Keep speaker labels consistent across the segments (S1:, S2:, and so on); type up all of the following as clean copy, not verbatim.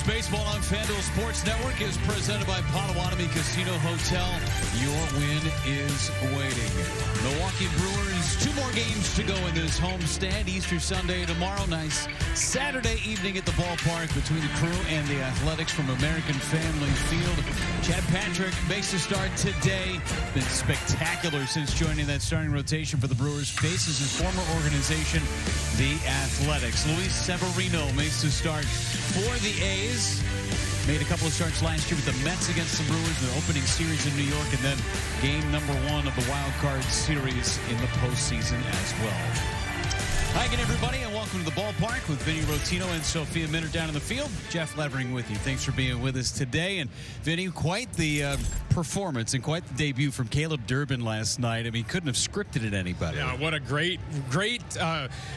S1: Baseball on FanDuel Sports Network is presented by Potawatomi Casino Hotel. Your win is waiting. Milwaukee Brewers, 2 more games to go in this homestand. Easter Sunday tomorrow. Nice Saturday evening at the ballpark between the Crew and the Athletics from American Family Field. Chad Patrick makes a start today. Been spectacular since joining that starting rotation for the Brewers. Faces his former organization, the Athletics. Luis Severino makes the start for the A's. Made a couple of starts last year with the Mets against the Brewers in the opening series in New York, and then game number 1 of the wild card series in the postseason as well. Hi again, everybody, and welcome to the ballpark with Vinny Rotino and Sophia Minter down in the field. Jeff Levering with you. Thanks for being with us today. And Vinny, quite the performance and quite the debut from Caleb Durbin last night. I mean, couldn't have scripted it any better.
S2: Yeah, what a great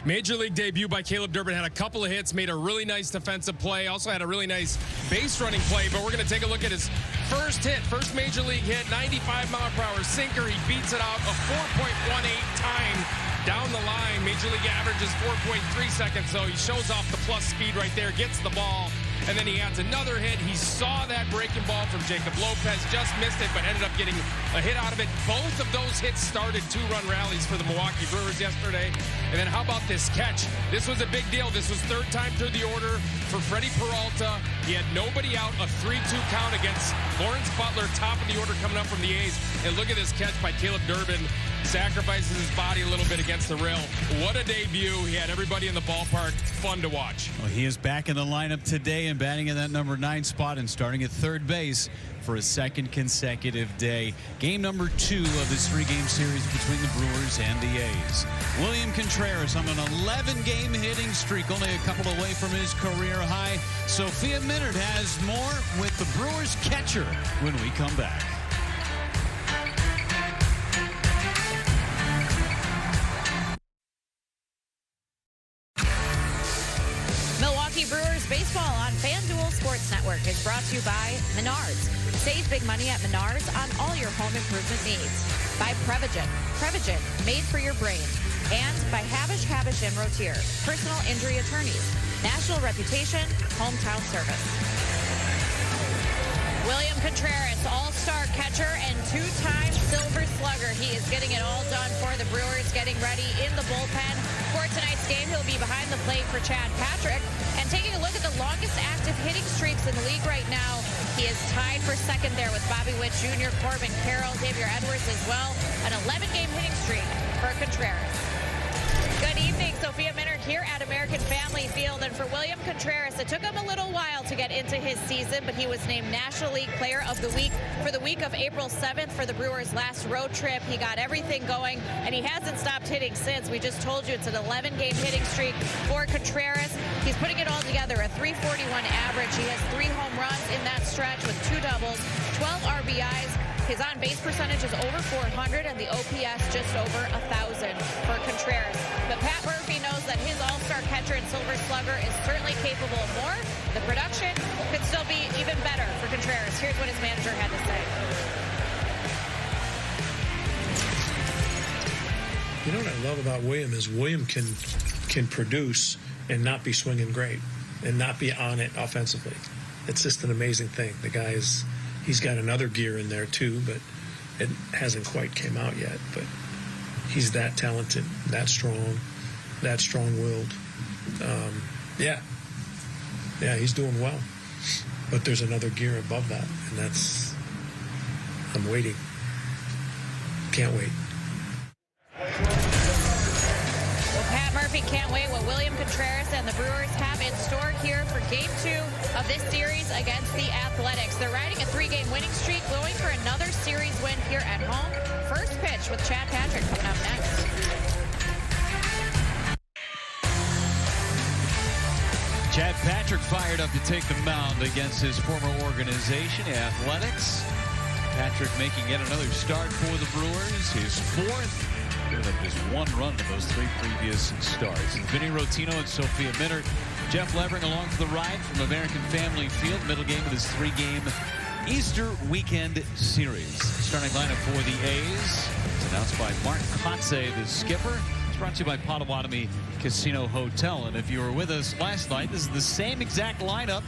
S2: major league debut by Caleb Durbin. Had a couple of hits, made a really nice defensive play, also had a really nice base running play. But we're going to take a look at his first hit, first major league hit, 95-mile-per-hour sinker. He beats it out a 4.18 time down the line. Major league average is 4.3 seconds, so he shows off the plus speed right there, gets the ball, and then he adds another hit. He saw that breaking ball from Jacob Lopez, just missed it, but ended up getting a hit out of it. Both of those hits started 2-run rallies for the Milwaukee Brewers yesterday. And then how about this catch? This was a big deal. This was 3rd time through the order for Freddie Peralta. He had nobody out, a 3-2 count against Lawrence Butler, top of the order coming up from the A's. And look at this catch by Caleb Durbin. Sacrifices his body a little bit against the rail. What a debut. He had everybody in the ballpark. Fun to watch.
S1: Well, he is back in the lineup today and batting in that number 9 spot and starting at third base for a 2nd consecutive day. Game number 2 of this 3-game series between the Brewers and the A's. William Contreras on an 11-game hitting streak, only a couple away from his career high. Sophia Minter has more with the Brewers catcher when we come back.
S3: Brewers baseball on FanDuel Sports Network is brought to you by Menards. Save big money at Menards on all your home improvement needs. By Prevagen. Prevagen, made for your brain. And by Havish and Rotier, personal injury attorneys. National reputation, hometown service. William Contreras, all-star catcher and 2-time Silver Slugger. He is getting it all done for the Brewers, getting ready in the bullpen. For tonight's game, he'll be behind the plate for Chad Patrick. And taking a look at the longest active hitting streaks in the league right now, he is tied for 2nd there with Bobby Witt Jr., Corbin Carroll, Xavier Edwards as well. An 11-game hitting streak for Contreras. Good evening, Sophia Minter here at American Family Field. And for William Contreras, it took him a little while to get into his season, but he was named National League Player of the Week for the week of April 7th for the Brewers' last road trip. He got everything going, and he hasn't stopped hitting since. We just told you it's an 11-game hitting streak for Contreras. He's putting it all together, a 341 average. He has 3 home runs in that stretch with 2 doubles, 12 RBIs. His on-base percentage is over 400, and the OPS just over 1,000 for Contreras. But Pat Murphy knows that his all-star catcher and Silver Slugger is certainly capable of more. The production could still be even better for Contreras. Here's what his manager had to say.
S4: You know what I love about William is William can produce and not be swinging great and not be on it offensively. It's just an amazing thing. The guy he's got another gear in there too, but it hasn't quite came out yet. But he's that talented, that strong-willed. Yeah, he's doing well. But there's another gear above that, and I'm waiting. Can't wait.
S3: Well, Pat Murphy can't wait what William Contreras and the Brewers have in store here for Game 2 of this series against the Athletics. They're riding a 3-game winning streak, going for another series win here at home. First pitch with Chad Patrick coming up next.
S1: Chad Patrick fired up to take the mound against his former organization, the Athletics. Patrick making yet another start for the Brewers, his 4th. Giving up just 1 run in those 3 previous starts. Vinny Rotino and Sophia Minter. Jeff Levering along for the ride from American Family Field. Middle game of this 3-game Easter weekend series. Starting lineup for the A's. It's announced by Mark Kotze, the skipper. It's brought to you by Potawatomi Casino Hotel. And if you were with us last night, this is the same exact lineup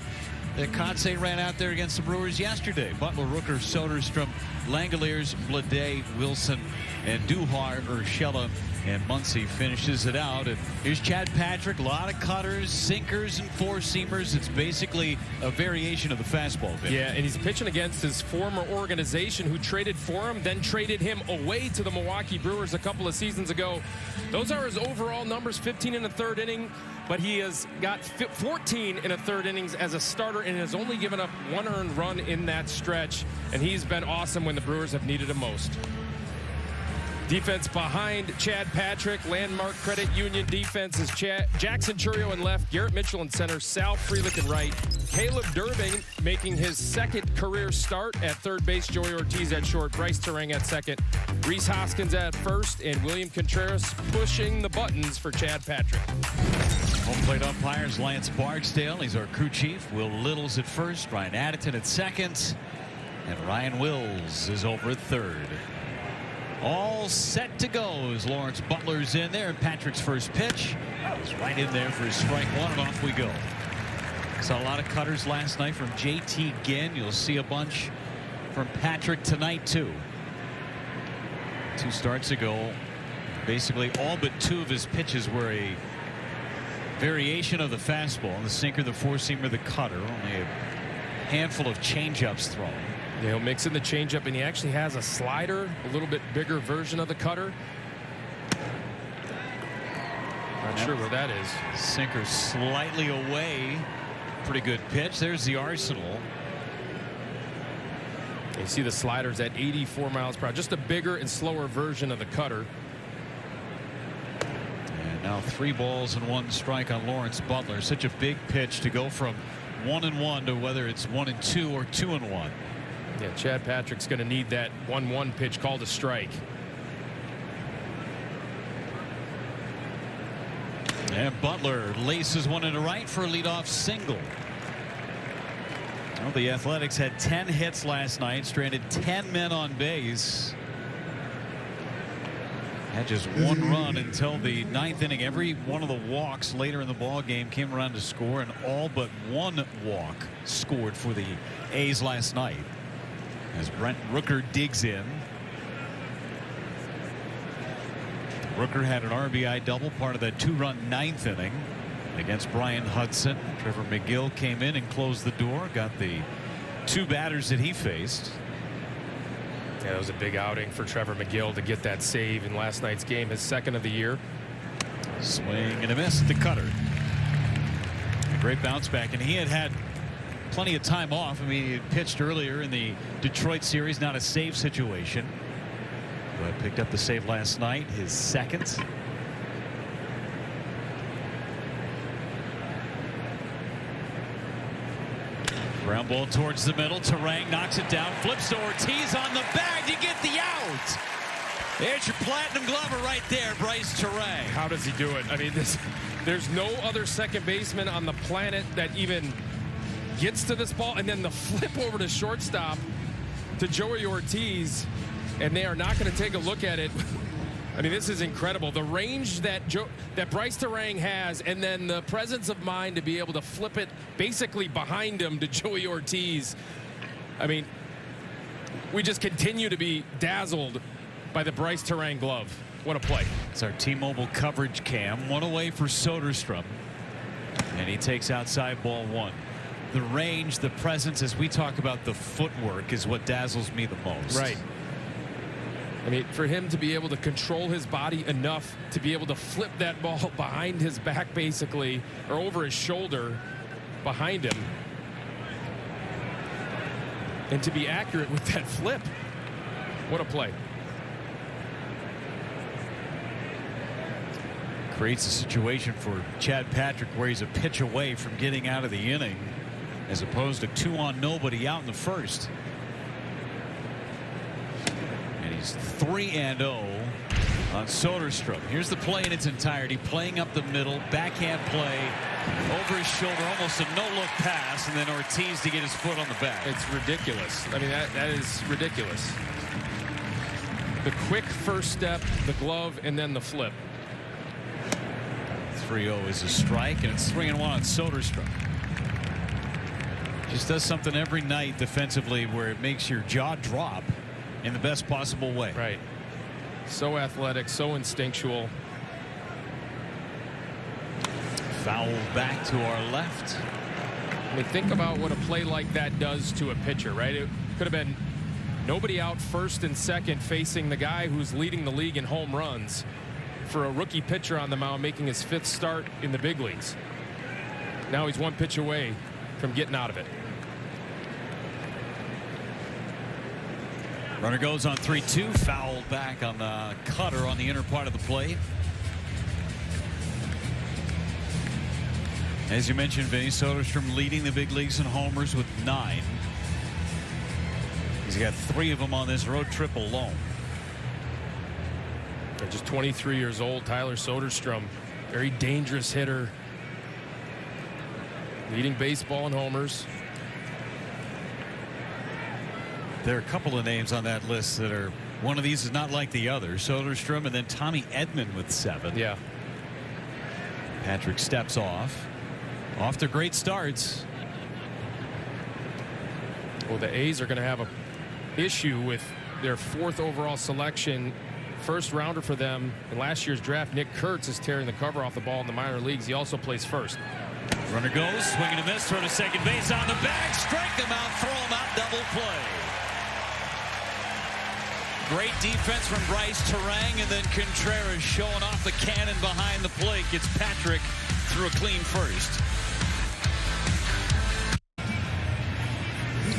S1: that Kotsay ran out there against the Brewers yesterday. Butler, Rooker, Soderstrom, Langoliers, Blade, Wilson, and Duhar, Urshela, and Muncy finishes it out. And here's Chad Patrick. A lot of cutters, sinkers, and four-seamers. It's basically a variation of the fastball.
S2: Yeah, and he's pitching against his former organization who traded for him, then traded him away to the Milwaukee Brewers a couple of seasons ago. Those are his overall numbers, 15 in the third inning, but he has got 14 in the third innings as a starter and has only given up one earned run in that stretch, and he's been awesome when the Brewers have needed him most. Defense behind Chad Patrick. Landmark Credit Union defense is Jackson Churio in left, Garrett Mitchell in center, Sal Frelick in right, Caleb Durbin making his second career start at third base, Joey Ortiz at short, Bryce Terang at second, Reese Hoskins at first, and William Contreras pushing the buttons for Chad Patrick.
S1: Home plate umpires Lance Barksdale. He's our crew chief. Will Littles at first, Ryan Additon at second, and Ryan Wills is over at third. All set to go as Lawrence Butler's in there. Patrick's first pitch is right in there for his strike one, and off we go. Saw a lot of cutters last night from JT Ginn. You'll see a bunch from Patrick tonight, too. 2 starts ago, basically all but 2 of his pitches were a variation of the fastball. The sinker, the four-seamer, the cutter. Only a handful of changeups thrown.
S2: Yeah, he'll mix in the changeup, and he actually has a slider, a little bit bigger version of the cutter. Not sure where that is.
S1: Sinker slightly away. Pretty good pitch. There's the arsenal.
S2: You see the sliders at 84 miles per hour. Just a bigger and slower version of the cutter.
S1: And now 3 balls and 1 strike on Lawrence Butler. Such a big pitch to go from 1-1 to whether it's 1-2 or 2-1.
S2: Yeah, Chad Patrick's going to need that 1-1 pitch called a strike.
S1: And Butler laces one into right for a leadoff single. Well, the Athletics had 10 hits last night, stranded 10 men on base. Had just 1 run until the 9th inning. Every one of the walks later in the ball game came around to score, and all but 1 walk scored for the A's last night. As Brent Rooker digs in. Rooker had an RBI double, part of that 2-run 9th inning against Brian Hudson. Trevor McGill came in and closed the door, got the 2 batters that he faced.
S2: Yeah, it was a big outing for Trevor McGill to get that save in last night's game, his 2nd of the year.
S1: Swing and a miss at the cutter. A great bounce back, and he had plenty of time off. I mean, he had pitched earlier in the Detroit series, not a save situation, but picked up the save last night, his 2nd. Ground ball towards the middle. Terang knocks it down, flips to Ortiz on the bag to get the out. There's your platinum glover right there, Bryce Terang.
S2: How does he do it? I mean, there's no other second baseman on the planet that even gets to this ball, and then the flip over to shortstop to Joey Ortiz, and they are not going to take a look at it. I mean, this is incredible. The range that Bryce Terang has, and then the presence of mind to be able to flip it basically behind him to Joey Ortiz. I mean, we just continue to be dazzled by the Bryce Terang glove. What a play.
S1: It's our T-Mobile coverage cam. 1 away for Soderstrom, and he takes outside ball 1. The range, the presence, as we talk about the footwork, is what dazzles me the most.
S2: Right. I mean, for him to be able to control his body enough to be able to flip that ball behind his back, basically, or over his shoulder behind him, and to be accurate with that flip. What a play.
S1: Creates a situation for Chad Patrick where he's a pitch away from getting out of the inning, as opposed to 2 on nobody out in the first. And he's 3-0 on Soderstrom. Here's the play in its entirety, playing up the middle, backhand play over his shoulder, almost a no-look pass, and then Ortiz to get his foot on the back.
S2: It's ridiculous. I mean, that is ridiculous. The quick first step, the glove, and then the flip.
S1: 3-0 is a strike, and it's 3-1 on Soderstrom. Just does something every night defensively where it makes your jaw drop in the best possible way.
S2: Right. So athletic, so instinctual.
S1: Foul back to our left.
S2: I mean, think about what a play like that does to a pitcher, right? It could have been nobody out first and second facing the guy who's leading the league in home runs for a rookie pitcher on the mound making his 5th start in the big leagues. Now he's 1 pitch away from getting out of it.
S1: Runner goes on 3-2. Foul back on the cutter on the inner part of the plate. As you mentioned, Vinny, Soderstrom leading the big leagues in homers with 9. He's got 3 of them on this road trip alone.
S2: And just 23 years old, Tyler Soderstrom, very dangerous hitter, leading baseball in homers.
S1: There are a couple of names on that list that are, one of these is not like the other. Soderstrom and then Tommy Edman with 7.
S2: Yeah.
S1: Patrick steps off to great starts.
S2: Well, the A's are going to have a issue with their 4th overall selection, 1st rounder for them in last year's draft. Nick Kurtz is tearing the cover off the ball in the minor leagues. He also plays first.
S1: Runner goes, swing and a miss, throw to second base on the back, strike them out, throw them out, double play. Great defense from Bryce Terang, and then Contreras showing off the cannon behind the plate. Gets Patrick through a clean first.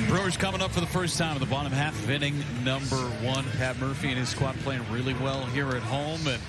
S1: Brewers coming up for the first time in the bottom half of inning number 1. Pat Murphy and his squad playing really well here at home. And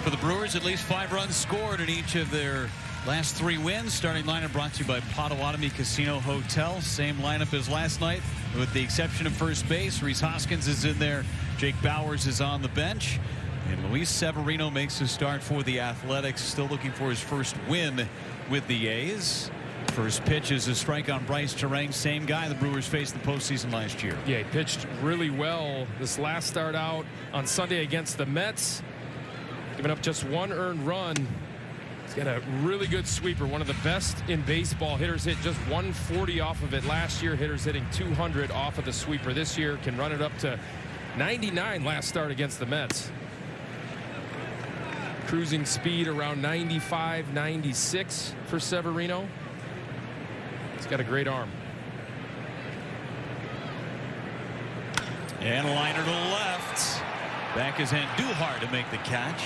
S1: for the Brewers, at least 5 runs scored in each of their last 3 wins. Starting lineup brought to you by Potawatomi Casino Hotel. Same lineup as last night, with the exception of first base. Rhys Hoskins is in there. Jake Bauers is on the bench. And Luis Severino makes his start for the Athletics. Still looking for his first win with the A's. First pitch is a strike on Bryce Terang. Same guy the Brewers faced in the postseason last year.
S2: Yeah, he pitched really well this last start out on Sunday against the Mets. Giving up just 1 earned run. He's got a really good sweeper, one of the best in baseball. Hitters hit just 140 off of it last year. Hitters hitting 200 off of the sweeper this year. Can run it up to 99 last start against the Mets. Cruising speed around 95, 96 for Severino. He's got a great arm.
S1: And a liner to the left. Back is Andujar to make the catch.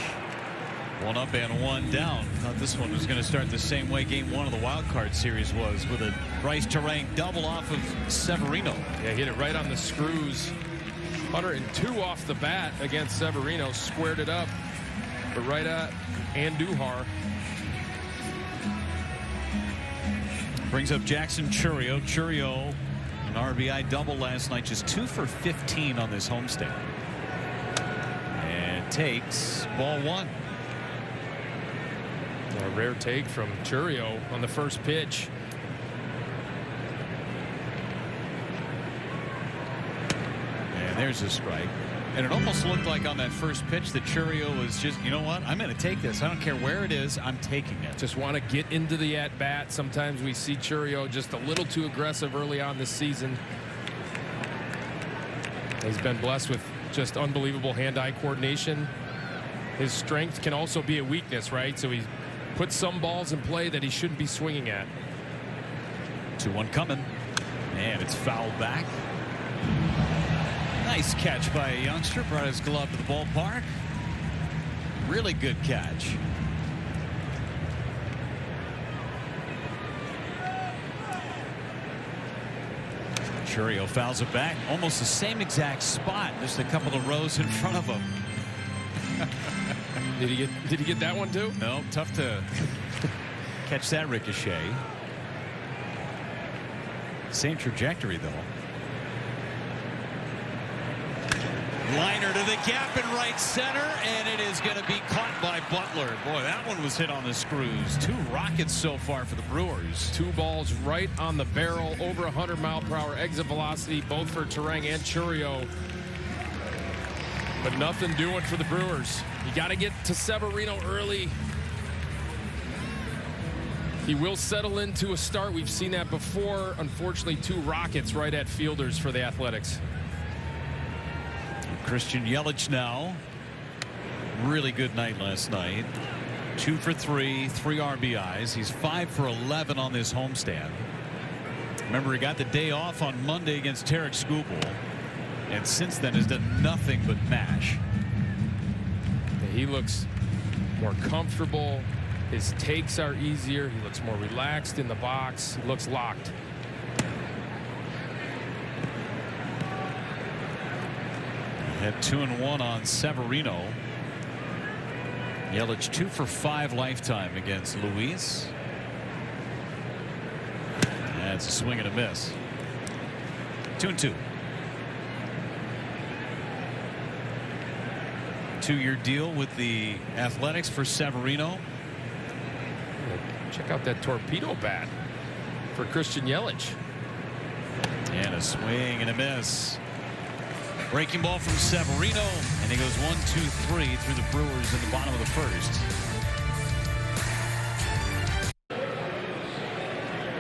S1: 1 up and 1 down. Thought this one was going to start the same way game 1 of the wild card series was, with a Bryce Terang double off of Severino.
S2: Yeah, hit it right on the screws. 102 off the bat against Severino. Squared it up, but right at Andujar.
S1: Brings up Jackson Chourio. Chourio, an RBI double last night, just 2 for 15 on this homestand. And takes ball 1.
S2: A rare take from Chourio on the first pitch.
S1: And there's a strike. And it almost looked like on that first pitch that Chourio was just, you know what, I'm going to take this. I don't care where it is, I'm taking it.
S2: Just want to get into the at-bat. Sometimes we see Chourio just a little too aggressive early on this season. He's been blessed with just unbelievable hand-eye coordination. His strength can also be a weakness, right? So he puts some balls in play that he shouldn't be swinging at.
S1: 2-1 coming. And it's fouled back. Nice catch by a youngster. Brought his glove to the ballpark. Really good catch. Chourio fouls it back. Almost the same exact spot. Just a couple of rows in front of him.
S2: Did he get that one too?
S1: No, tough to catch that ricochet. Same trajectory though. Liner to the gap in right center, and it is going to be caught by Butler. Boy, that one was hit on the screws. 2 rockets so far for the Brewers.
S2: 2 balls right on the barrel, over 100 mile/per-hour exit velocity, both for Terang and Chourio. But nothing doing for the Brewers. You got to get to Severino early. He will settle into a start. We've seen that before. Unfortunately, 2 rockets right at fielders for the Athletics.
S1: Christian Yelich now. Really good night last night. 2 for 3, 3 RBIs. He's 5 for 11 on this homestand. Remember, he got the day off on Monday against Tarek Skubal, and since then has done nothing but mash.
S2: He looks more comfortable. His takes are easier. He looks more relaxed in the box. He looks locked.
S1: Had 2-1 on Severino. Yelich 2 for 5 lifetime against Luis. That's a swing and a miss. 2-2. 2-year deal with the Athletics for Severino.
S2: Check out that torpedo bat for Christian Yelich.
S1: And a swing and a miss. Breaking ball from Severino, and he goes 1-2-3 through the Brewers in the bottom of the first.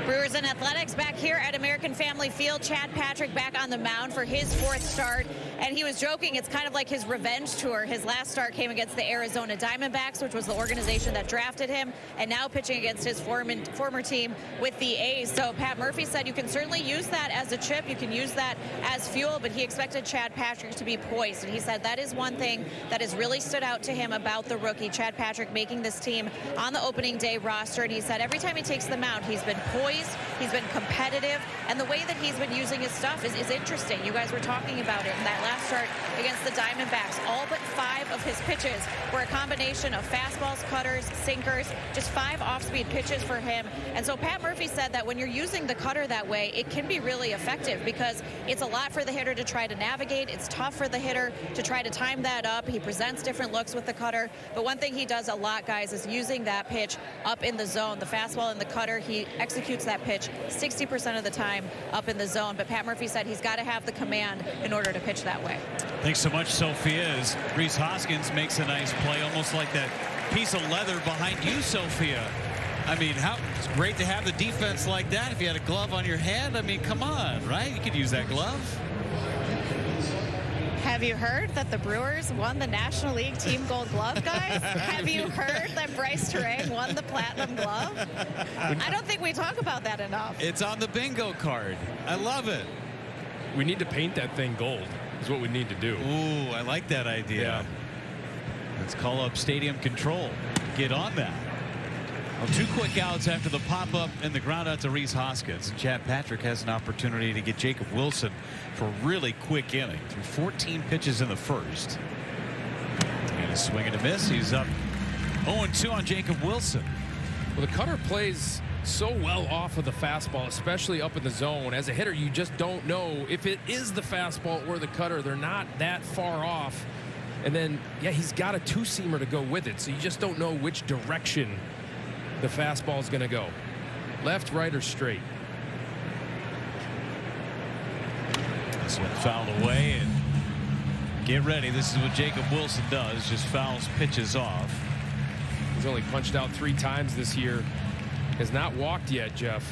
S3: Brewers and Athletics back here at American Family Field. Chad Patrick back on the mound for his 4th start. And he was joking, it's kind of like his revenge tour. His last start came against the Arizona Diamondbacks, which was the organization that drafted him, and now pitching against his former team with the A's. So Pat Murphy said you can certainly use that as a chip. You can use that as fuel, but he expected Chad Patrick to be poised. And he said that is one thing that has really stood out to him about the rookie, Chad Patrick, making this team on the opening day roster. And he said every time he takes the mound, he's been poised. He's been competitive, and the way that he's been using his stuff is interesting. You guys were talking about it in that last start against the Diamondbacks. All but 5 of his pitches were a combination of fastballs, cutters, sinkers, just 5 off-speed pitches for him. And so Pat Murphy said that when you're using the cutter that way, it can be really effective because it's a lot for the hitter to try to navigate. It's tough for the hitter to try to time that up. He presents different looks with the cutter. But one thing he does a lot, guys, is using that pitch up in the zone. The fastball and the cutter, he executes that pitch 60% of the time up in the zone. But Pat Murphy said he's got to have the command in order to pitch that way.
S1: Thanks so much, Sophia, as Rhys Hoskins makes a nice play, almost like that piece of leather behind you, Sophia. I mean, it's great to have the defense like that. If you had a glove on your hand, I mean, come on, right? You could use that glove.
S3: Have you heard that the Brewers won the National League Team Gold Glove, guys? Have you heard that Bryce Terang won the Platinum Glove? I don't think we talk about that enough.
S1: It's on the bingo card. I love it.
S2: We need to paint that thing gold is what we need to do.
S1: Ooh, I like that idea.
S2: Yeah.
S1: Let's call up Stadium Control. Get on that. Well, 2 quick outs after the pop-up and the ground out to Rhys Hoskins. Chad Patrick has an opportunity to get Jacob Wilson for a really quick inning through 14 pitches in the first. And a swing and a miss. He's up 0-2 on Jacob Wilson.
S2: Well, the cutter plays so well off of the fastball, especially up in the zone. As a hitter, you just don't know if it is the fastball or the cutter. They're not that far off. And then, yeah, he's got a 2-seamer to go with it, so you just don't know which direction the fastball is going to go. Left, right, or straight.
S1: This one fouled away, and get ready. This is what Jacob Wilson does, just fouls pitches off.
S2: He's only punched out 3 times this year. Has not walked yet, Jeff.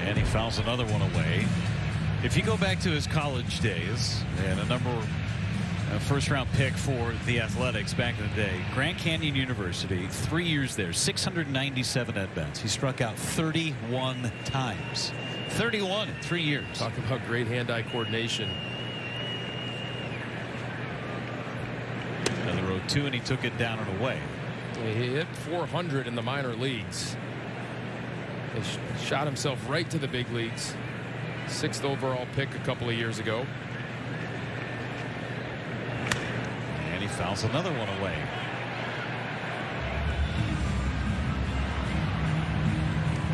S1: And he fouls another one away. If you go back to his college days, and a first-round pick for the Athletics back in the day, Grand Canyon University, 3 years there, 697 at-bats. He struck out 31 times. 31 in 3 years.
S2: Talk about great hand-eye coordination.
S1: Another 0-2, and he took it down and away.
S2: He hit 400 in the minor leagues. He shot himself right to the big leagues. 6th overall pick a couple of years ago.
S1: And he fouls another one away.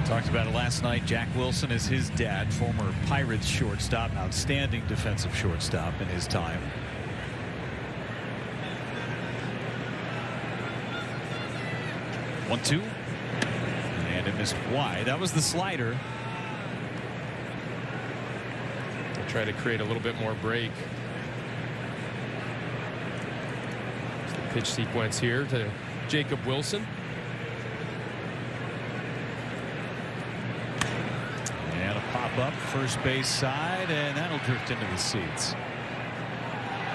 S1: Talked about it last night. Jack Wilson is his dad, former Pirates shortstop, outstanding defensive shortstop in his time. One, 2. And it missed wide. That was the slider.
S2: They'll try to create a little bit more break. Pitch sequence here to Jacob Wilson.
S1: And a pop up first base side, and that'll drift into the seats.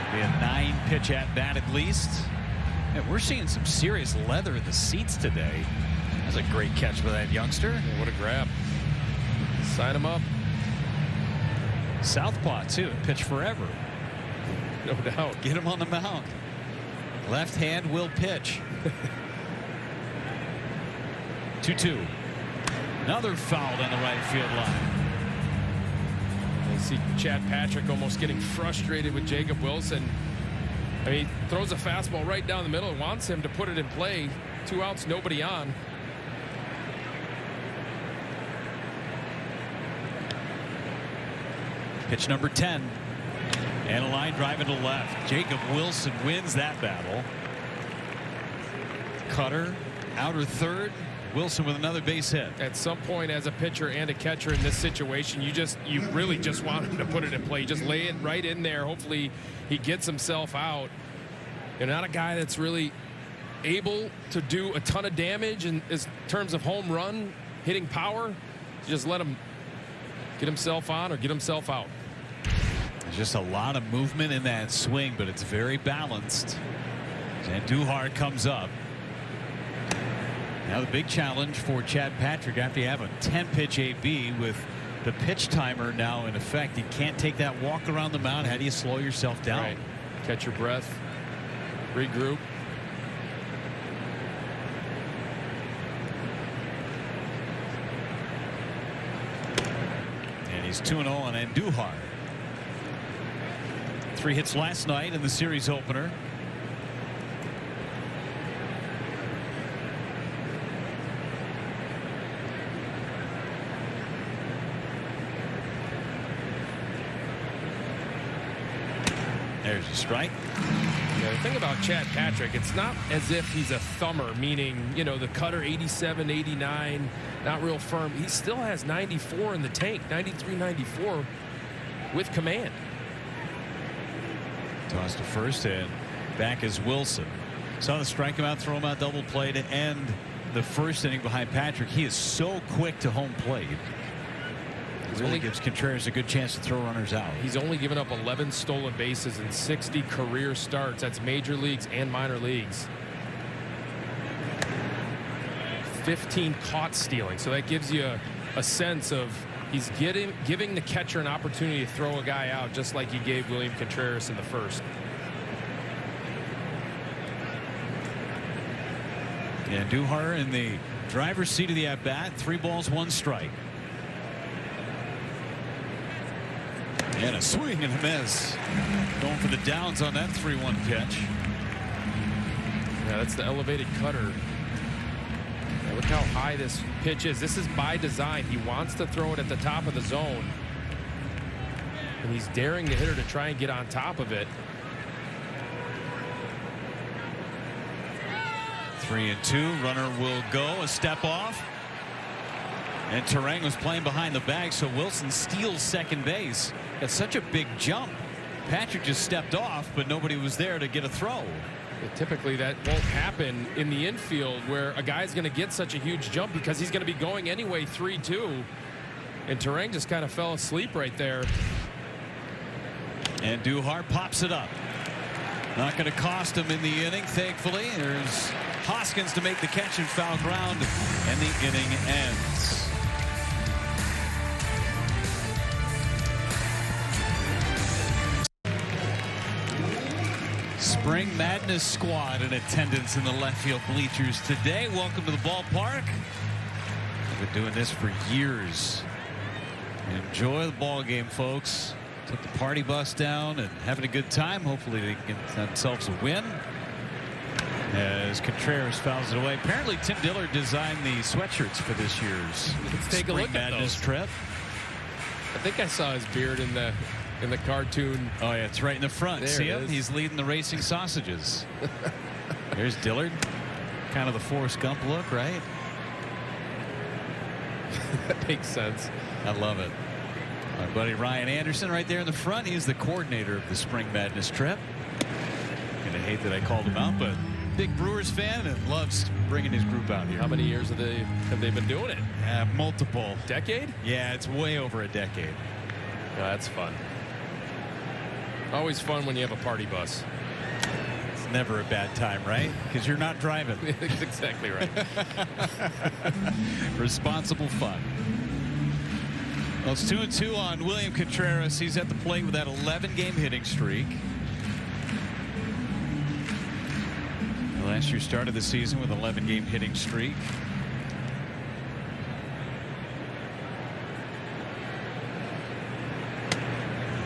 S1: It'll be a 9-pitch at bat at least. Yeah, we're seeing some serious leather in the seats today. That's a great catch by that youngster.
S2: Yeah, what a grab. Sign him up.
S1: Southpaw too, pitch forever.
S2: No doubt.
S1: Get him on the mound. Left hand will pitch. 2-2. Another foul down the right field line.
S2: You see Chad Patrick almost getting frustrated with Jacob Wilson. I mean, he throws a fastball right down the middle and wants him to put it in play. 2 outs, nobody on.
S1: Pitch number 10. And a line drive into left. Jacob Wilson wins that battle. Cutter, outer third. Wilson with another base hit.
S2: At some point, as a pitcher and a catcher in this situation, you really just want him to put it in play. Just lay it right in there. Hopefully he gets himself out. You're not a guy that's really able to do a ton of damage in terms of home run hitting power. Just let him get himself on or get himself out.
S1: There's just a lot of movement in that swing, but it's very balanced. Andujar comes up. Now the big challenge for Chad Patrick after you have a 10-pitch AB with the pitch timer now in effect. You can't take that walk around the mound. How do you slow yourself down?
S2: Right. Catch your breath. Regroup.
S1: And he's 2-0 on Andujar. 3 hits last night in the series opener. There's a strike.
S2: Yeah, the thing about Chad Patrick, it's not as if he's a thumber, meaning, you know, the cutter 87, 89, not real firm. He still has 94 in the tank, 93, 94 with command.
S1: Toss to first, and back is Wilson. Saw the strike him out, throw him out, double play to end the first inning behind Patrick. He is so quick to home plate. It really gives Contreras a good chance to throw runners out.
S2: He's only given up 11 stolen bases in 60 career starts. That's major leagues and minor leagues. 15 caught stealing. So that gives you a sense of he's giving the catcher an opportunity to throw a guy out, just like he gave William Contreras in the first.
S1: And Andujar in the driver's seat of the at-bat. 3 balls, 1 strike. And a swing and a miss. Going for the downs on that 3-1 pitch.
S2: Yeah, that's the elevated cutter. Yeah, look how high this pitch is. This is by design. He wants to throw it at the top of the zone. And he's daring the hitter to try and get on top of it.
S1: 3-2. Runner will go. A step off. And Terang was playing behind the bag, so Wilson steals second base. That's such a big jump. Patrick just stepped off, but nobody was there to get a throw.
S2: Typically that won't happen in the infield where a guy's going to get such a huge jump because he's going to be going anyway 3-2. And Terang just kind of fell asleep right there.
S1: And Andujar pops it up. Not going to cost him in the inning, thankfully. There's Hoskins to make the catch in foul ground, and the inning ends. Spring Madness squad in attendance in the left field bleachers today. Welcome to the ballpark. We've been doing this for years. Enjoy the ball game, folks. Took the party bus down and having a good time. Hopefully they can get themselves a win. As Contreras fouls it away. Apparently Tim Dillard designed the sweatshirts for this year's
S2: Let's take a look at
S1: Madness
S2: those.
S1: trip.
S2: I think I saw his beard in the cartoon.
S1: Oh yeah, it's right in the front.
S2: There
S1: See
S2: it
S1: him?
S2: is.
S1: He's leading the racing sausages. There's Dillard. Kind of the Forrest Gump look, right?
S2: That makes sense.
S1: I love it. My buddy Ryan Anderson right there in the front. He's the coordinator of the Spring Madness trip. Going to hate that I called him out, but big Brewers fan and loves bringing his group out here.
S2: How many years have they been doing it?
S1: Multiple.
S2: Decade?
S1: Yeah, it's way over a decade.
S2: Yeah, that's fun. Always fun when you have a party bus.
S1: It's never a bad time, right? Because you're not driving.
S2: That's exactly right.
S1: Responsible fun. Well, it's 2-2 on William Contreras. He's at the plate with that 11-game hitting streak. Last year started the season with an 11-game hitting streak.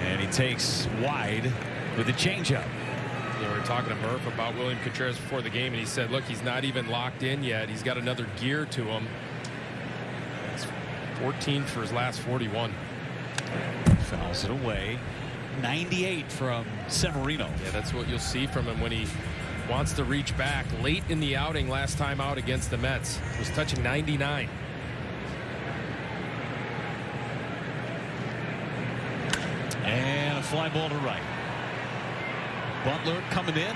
S1: And he takes wide with a changeup.
S2: We were talking to Murph about William Contreras before the game, and he said, look, he's not even locked in yet. He's got another gear to him. He's 14 for his last 41.
S1: Fouls it away. 98 from Severino.
S2: Yeah, that's what you'll see from him when he wants to reach back. Late in the outing last time out against the Mets, was touching 99.
S1: And a fly ball to right. Butler coming in.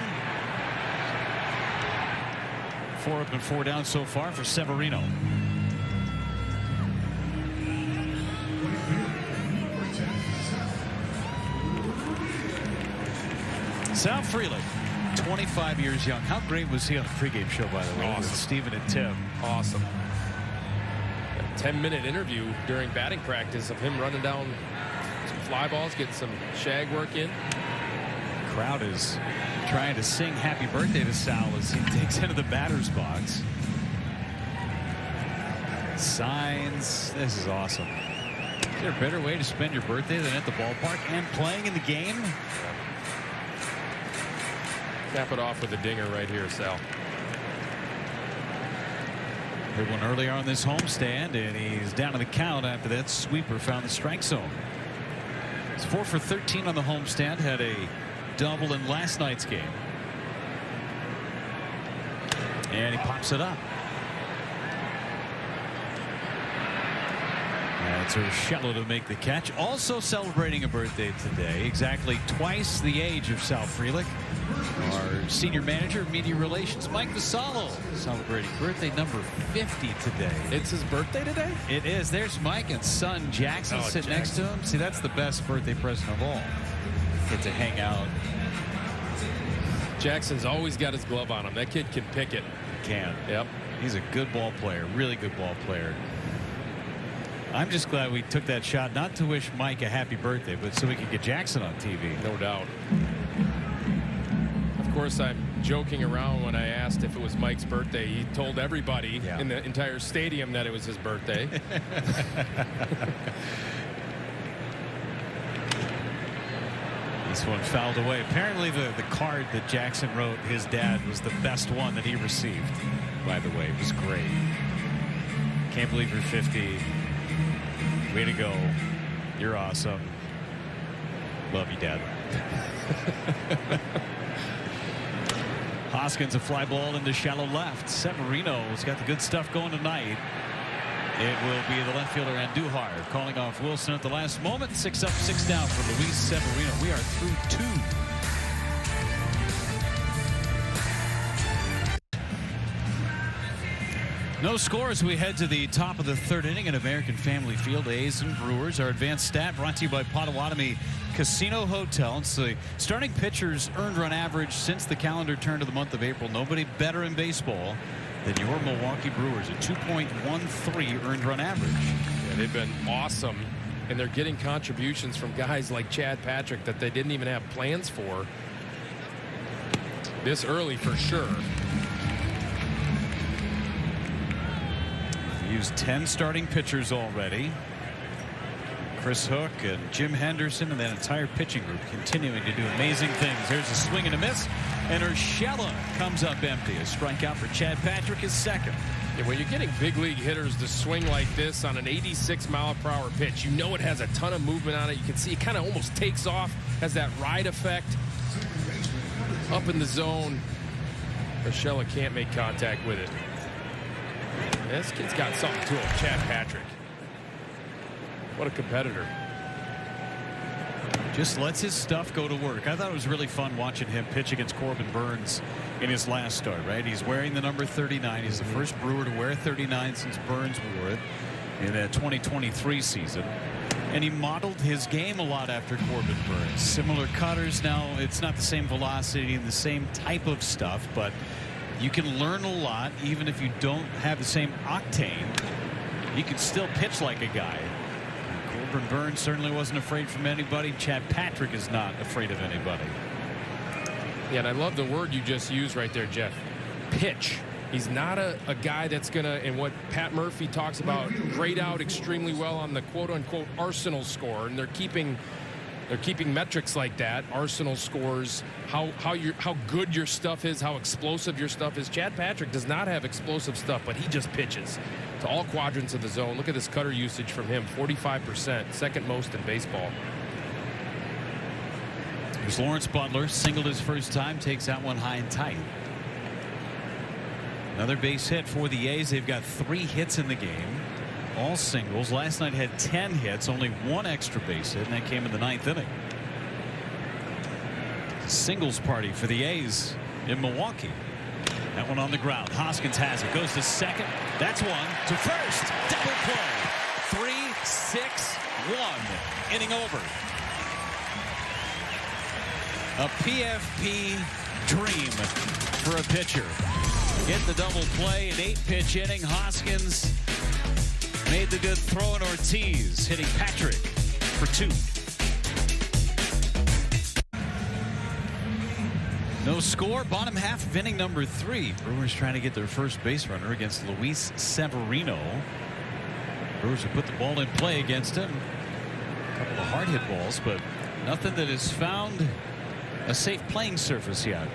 S1: 4 up and 4 down so far for Severino. Sal Frelick, 25 years young. How great was he on the pregame show, by the way?
S2: Awesome.
S1: With Stephen and Tim.
S2: Awesome. A 10-minute interview during batting practice of him running down some fly balls, getting some shag work in.
S1: The crowd is trying to sing happy birthday to Sal as he takes into the batter's box. Signs. This is awesome. Is there a better way to spend your birthday than at the ballpark and playing in the game?
S2: Cap it off with a dinger right here, Sal.
S1: Hit one earlier on this homestand, and he's down to the count after that sweeper found the strike zone. He's 4 for 13 on the homestand. Had a double in last night's game. And he pops it up. It's Urshela to make the catch. Also celebrating a birthday today. Exactly twice the age of Sal Frelick. Our senior manager of media relations, Mike Vassallo, celebrating birthday number 50 today.
S2: It's his birthday today?
S1: It is. There's Mike and son Jackson sitting next to him. See, that's the best birthday present of all. Get to hang out.
S2: Jackson's always got his glove on him. That kid can pick it.
S1: He can.
S2: Yep.
S1: He's a good ball player. Really good ball player. I'm just glad we took that shot, not to wish Mike a happy birthday, but so we could get Jackson on TV.
S2: No doubt. Of course, I'm joking around when I asked if it was Mike's birthday. He told everybody in the entire stadium that it was his birthday.
S1: This one fouled away. Apparently the card that Jackson wrote his dad was the best one that he received, by the way. It was great. Can't believe you're 50. Way to go. You're awesome. Love you, Dad. Hoskins, a fly ball into shallow left. Severino's got the good stuff going tonight. It will be the left fielder Andujar calling off Wilson at the last moment. 6 up, 6 down for Luis Severino. We are through 2. No score as we head to the top of the 3rd inning at American Family Field. A's and Brewers. Our advanced stat brought to you by Potawatomi Casino Hotel. It's the starting pitcher's earned run average since the calendar turned to the month of April. Nobody better in baseball than your Milwaukee Brewers. A 2.13 earned run average.
S2: Yeah, they've been awesome, and they're getting contributions from guys like Chad Patrick that they didn't even have plans for this early for sure.
S1: Used 10 starting pitchers already. Chris Hook and Jim Henderson and that entire pitching group continuing to do amazing things. There's a swing and a miss, and Urshela comes up empty. A strikeout for Chad Patrick is second.
S2: Yeah, when you're getting big league hitters to swing like this on an 86-mile-per-hour pitch, you know it has a ton of movement on it. You can see it kind of almost takes off, has that ride effect up in the zone. Urshela can't make contact with it. This kid's got something to him, Chad Patrick. What a competitor.
S1: Just lets his stuff go to work. I thought it was really fun watching him pitch against Corbin Burns in his last start, right? He's wearing the number 39. He's the first Brewer to wear 39 since Burns wore it in that 2023 season. And he modeled his game a lot after Corbin Burns. Similar cutters. Now, it's not the same velocity and the same type of stuff, but you can learn a lot even if you don't have the same octane. You can still pitch like a guy. Corbin Burns certainly wasn't afraid from anybody. Chad Patrick is not afraid of anybody.
S2: Yeah, and I love the word you just used right there, Jeff. Pitch. He's not a guy that's going to, and what Pat Murphy talks about, grade out extremely well on the quote-unquote Arsenal score, and they're keeping metrics like that. Arsenal scores, how good your stuff is, how explosive your stuff is. Chad Patrick does not have explosive stuff, but he just pitches to all quadrants of the zone. Look at this cutter usage from him, 45%, second most in baseball.
S1: Here's Lawrence Butler, singled his first time, takes that one high and tight. Another base hit for the A's. They've got 3 hits in the game, all singles. Last night had 10 hits, only 1 extra base hit, and that came in the 9th inning. Singles party for the A's in Milwaukee. That one on the ground. Hoskins has it. Goes to second. That's one. To first. Double play. 3-6-1. Inning over. A PFP dream for a pitcher. Get the double play. An 8-pitch inning. Hoskins made the good throw, and Ortiz hitting Patrick for 2. No score. Bottom half of inning number 3. Brewers trying to get their first base runner against Luis Severino. Brewers have put the ball in play against him. A couple of hard hit balls, but nothing that has found a safe playing surface yet.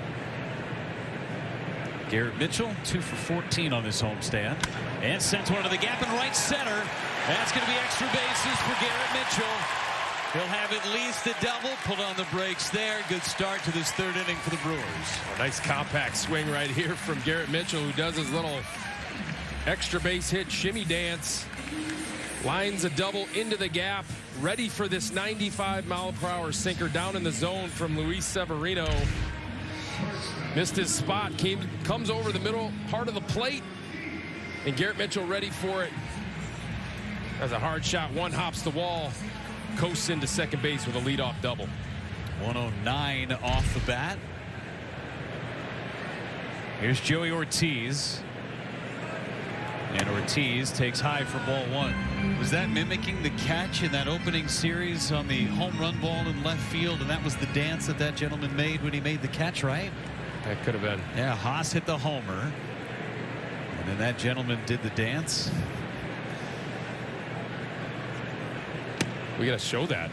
S1: Garrett Mitchell 2 for 14 on this homestand, and sends one to the gap in right center. That's going to be extra bases for Garrett Mitchell. He'll have at least a double. Put on the brakes there. Good start to this 3rd inning for the Brewers.
S2: A nice compact swing right here from Garrett Mitchell, who does his little extra base hit shimmy dance. Lines a double into the gap, ready for this 95-mile-per-hour sinker down in the zone from Luis Severino. Missed his spot, comes over the middle part of the plate, and Garrett Mitchell ready for it. That's a hard shot. One hops the wall, coasts into second base with a leadoff double.
S1: 109 off the bat. Here's Joey Ortiz. And Ortiz takes high for ball 1. Was that mimicking the catch in that opening series on the home run ball in left field? And that was the dance that gentleman made when he made the catch, right?
S2: That could have been.
S1: Yeah, Haas hit the homer. And then that gentleman did the dance.
S2: We got to show that.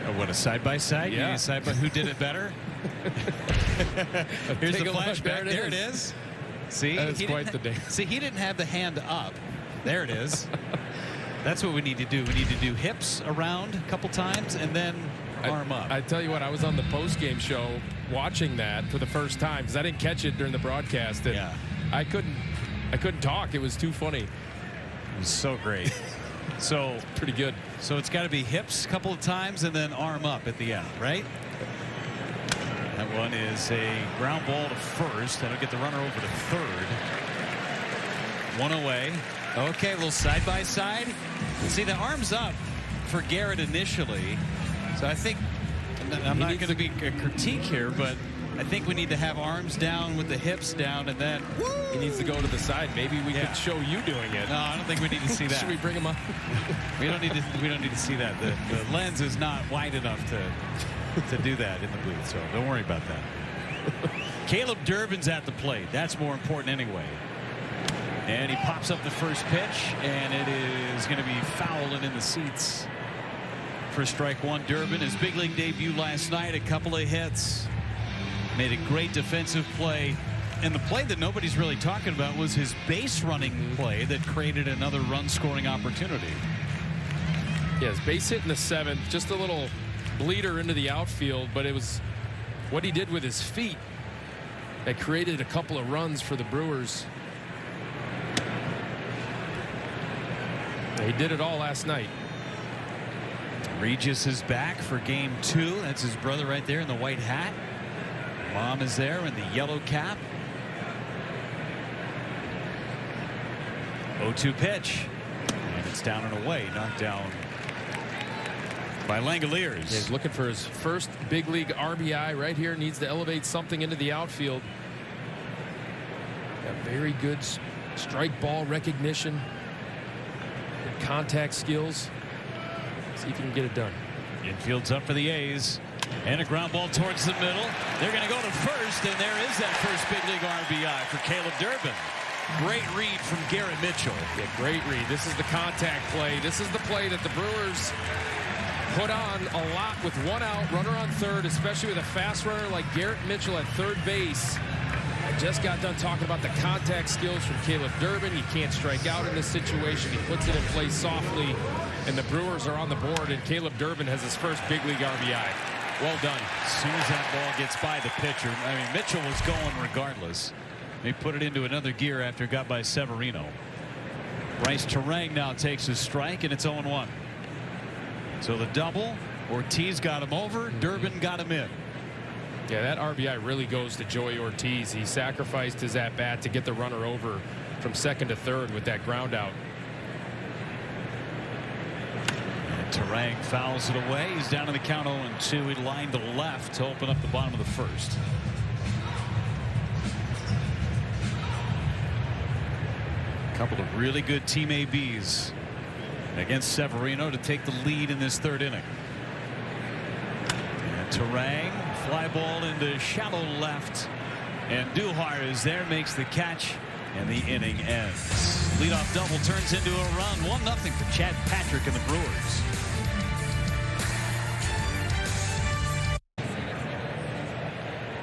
S1: Oh, what, a side-by-side?
S2: Yeah.
S1: You side by who did it better? Here's the flashback. There it is. See,
S2: that's quite the dance.
S1: See, he didn't have the hand up. There it is. That's what we need to do. We need to do hips around a couple times and then arm up.
S2: I tell you what, I was on the post-game show watching that for the first time because I didn't catch it during the broadcast. And
S1: yeah.
S2: I couldn't talk. It was too funny.
S1: It was so great. So
S2: pretty good.
S1: So it's got to be hips a couple of times and then arm up at the end, right? That one is a ground ball to first. That'll get the runner over to third. One away. Okay, a little side by side. See, the arms up for Garrett initially. So I think I'm not going to be a critique here, but I think we need to have arms down with the hips down, and then
S2: he needs to go to the side. Maybe we could show you doing it.
S1: No, I don't think we need to see that.
S2: Should we bring him up?
S1: We don't need to see that. The lens is not wide enough to do that in the booth, so don't worry about that. Caleb Durbin's at the plate. That's more important anyway. And he pops up the first pitch, and it is going to be foul and in the seats for strike 1. Durbin, his big league debut last night, a couple of hits. Made a great defensive play. And the play that nobody's really talking about was his base running play that created another run scoring opportunity.
S2: Yeah, his base hit in the 7th, just a little bleeder into the outfield, but it was what he did with his feet that created a couple of runs for the Brewers. He did it all last night.
S1: Regis is back for game 2. That's his brother right there in the white hat. Mom is there in the yellow cap. 0-2 pitch. And it's down and away. Knocked down by Langoliers.
S2: He's looking for his first big league RBI right here. Needs to elevate something into the outfield. Got very good strike ball recognition. Good contact skills. See if he can get it done.
S1: Infield's up for the A's. And a ground ball towards the middle. They're going to go to first, and there is that first big league RBI for Caleb Durbin. Great read from Garrett Mitchell.
S2: Yeah, great read. This is the contact play. This is the play that the Brewers put on a lot with one out, runner on third, especially with a fast runner like Garrett Mitchell at third base. I just got done talking about the contact skills from Caleb Durbin. He can't strike out in this situation. He puts it in place softly, and the Brewers are on the board, and Caleb Durbin has his first big league RBI. Well done.
S1: As soon as that ball gets by the pitcher, I mean, Mitchell was going regardless. They put it into another gear after it got by Severino. Bryce Terang now takes his strike, and it's 0-1. So the double, Ortiz got him over, Durbin got him in.
S2: Yeah, that RBI really goes to Joey Ortiz. He sacrificed his at-bat to get the runner over from second to third with that ground out.
S1: And Terang fouls it away. He's down in the count 0-2. He lined to left to open up the bottom of the first. A couple of really good team ABs against Severino to take the lead in this third inning. And Terang, fly ball into shallow left, and Duhar is there, makes the catch, and the inning ends. Leadoff double turns into a run. 1-0 for Chad Patrick and the Brewers.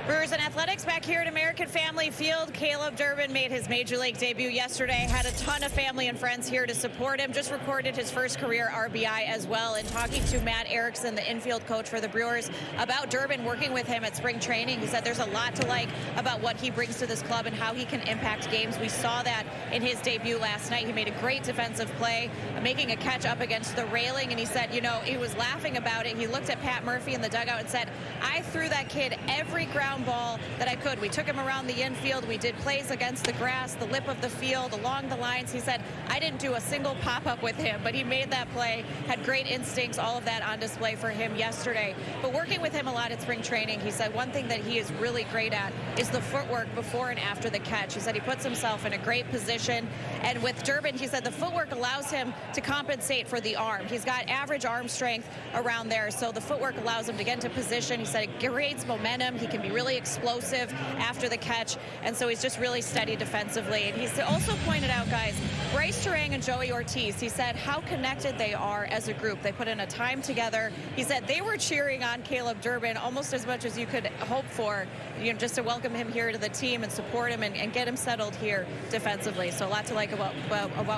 S3: Brewers and Athletics back here at American Family Field. Caleb Durbin made his major league debut yesterday. Had a ton of family and friends here to support him. Just recorded his first career RBI as well. And talking to Matt Erickson, the infield coach for the Brewers, about Durbin working with him at spring training, he said there's a lot to like about what he brings to this club and how he can impact games. We saw that in his debut last night. He made a great defensive play, making a catch up against the railing. And he said, you know, he was laughing about it. He looked at Pat Murphy in the dugout and said, I threw that kid every ground ball that I could. We took him around the infield. We did plays against the grass, the lip of the field, along the lines. He said, I didn't do a single pop-up with him, but he made that play, had great instincts, all of that on display for him yesterday. But working with him a lot at spring training, he said one thing that he is really great at is the footwork before and after the catch. He said he puts himself in a great position. And with Durbin, he said the footwork allows him to compensate for the arm. He's got average arm strength around there, so the footwork allows him to get into position. He said it creates momentum. He can be really explosive after the catch, and so he's just really steady defensively. And he's also pointed out, guys, Bryce Terang and Joey Ortiz, he said how connected they are as a group. They put in a time together. He said they were cheering on Caleb Durbin almost as much as you could hope for, you know, just to welcome him here to the team and support him and get him settled here defensively. So a lot to like about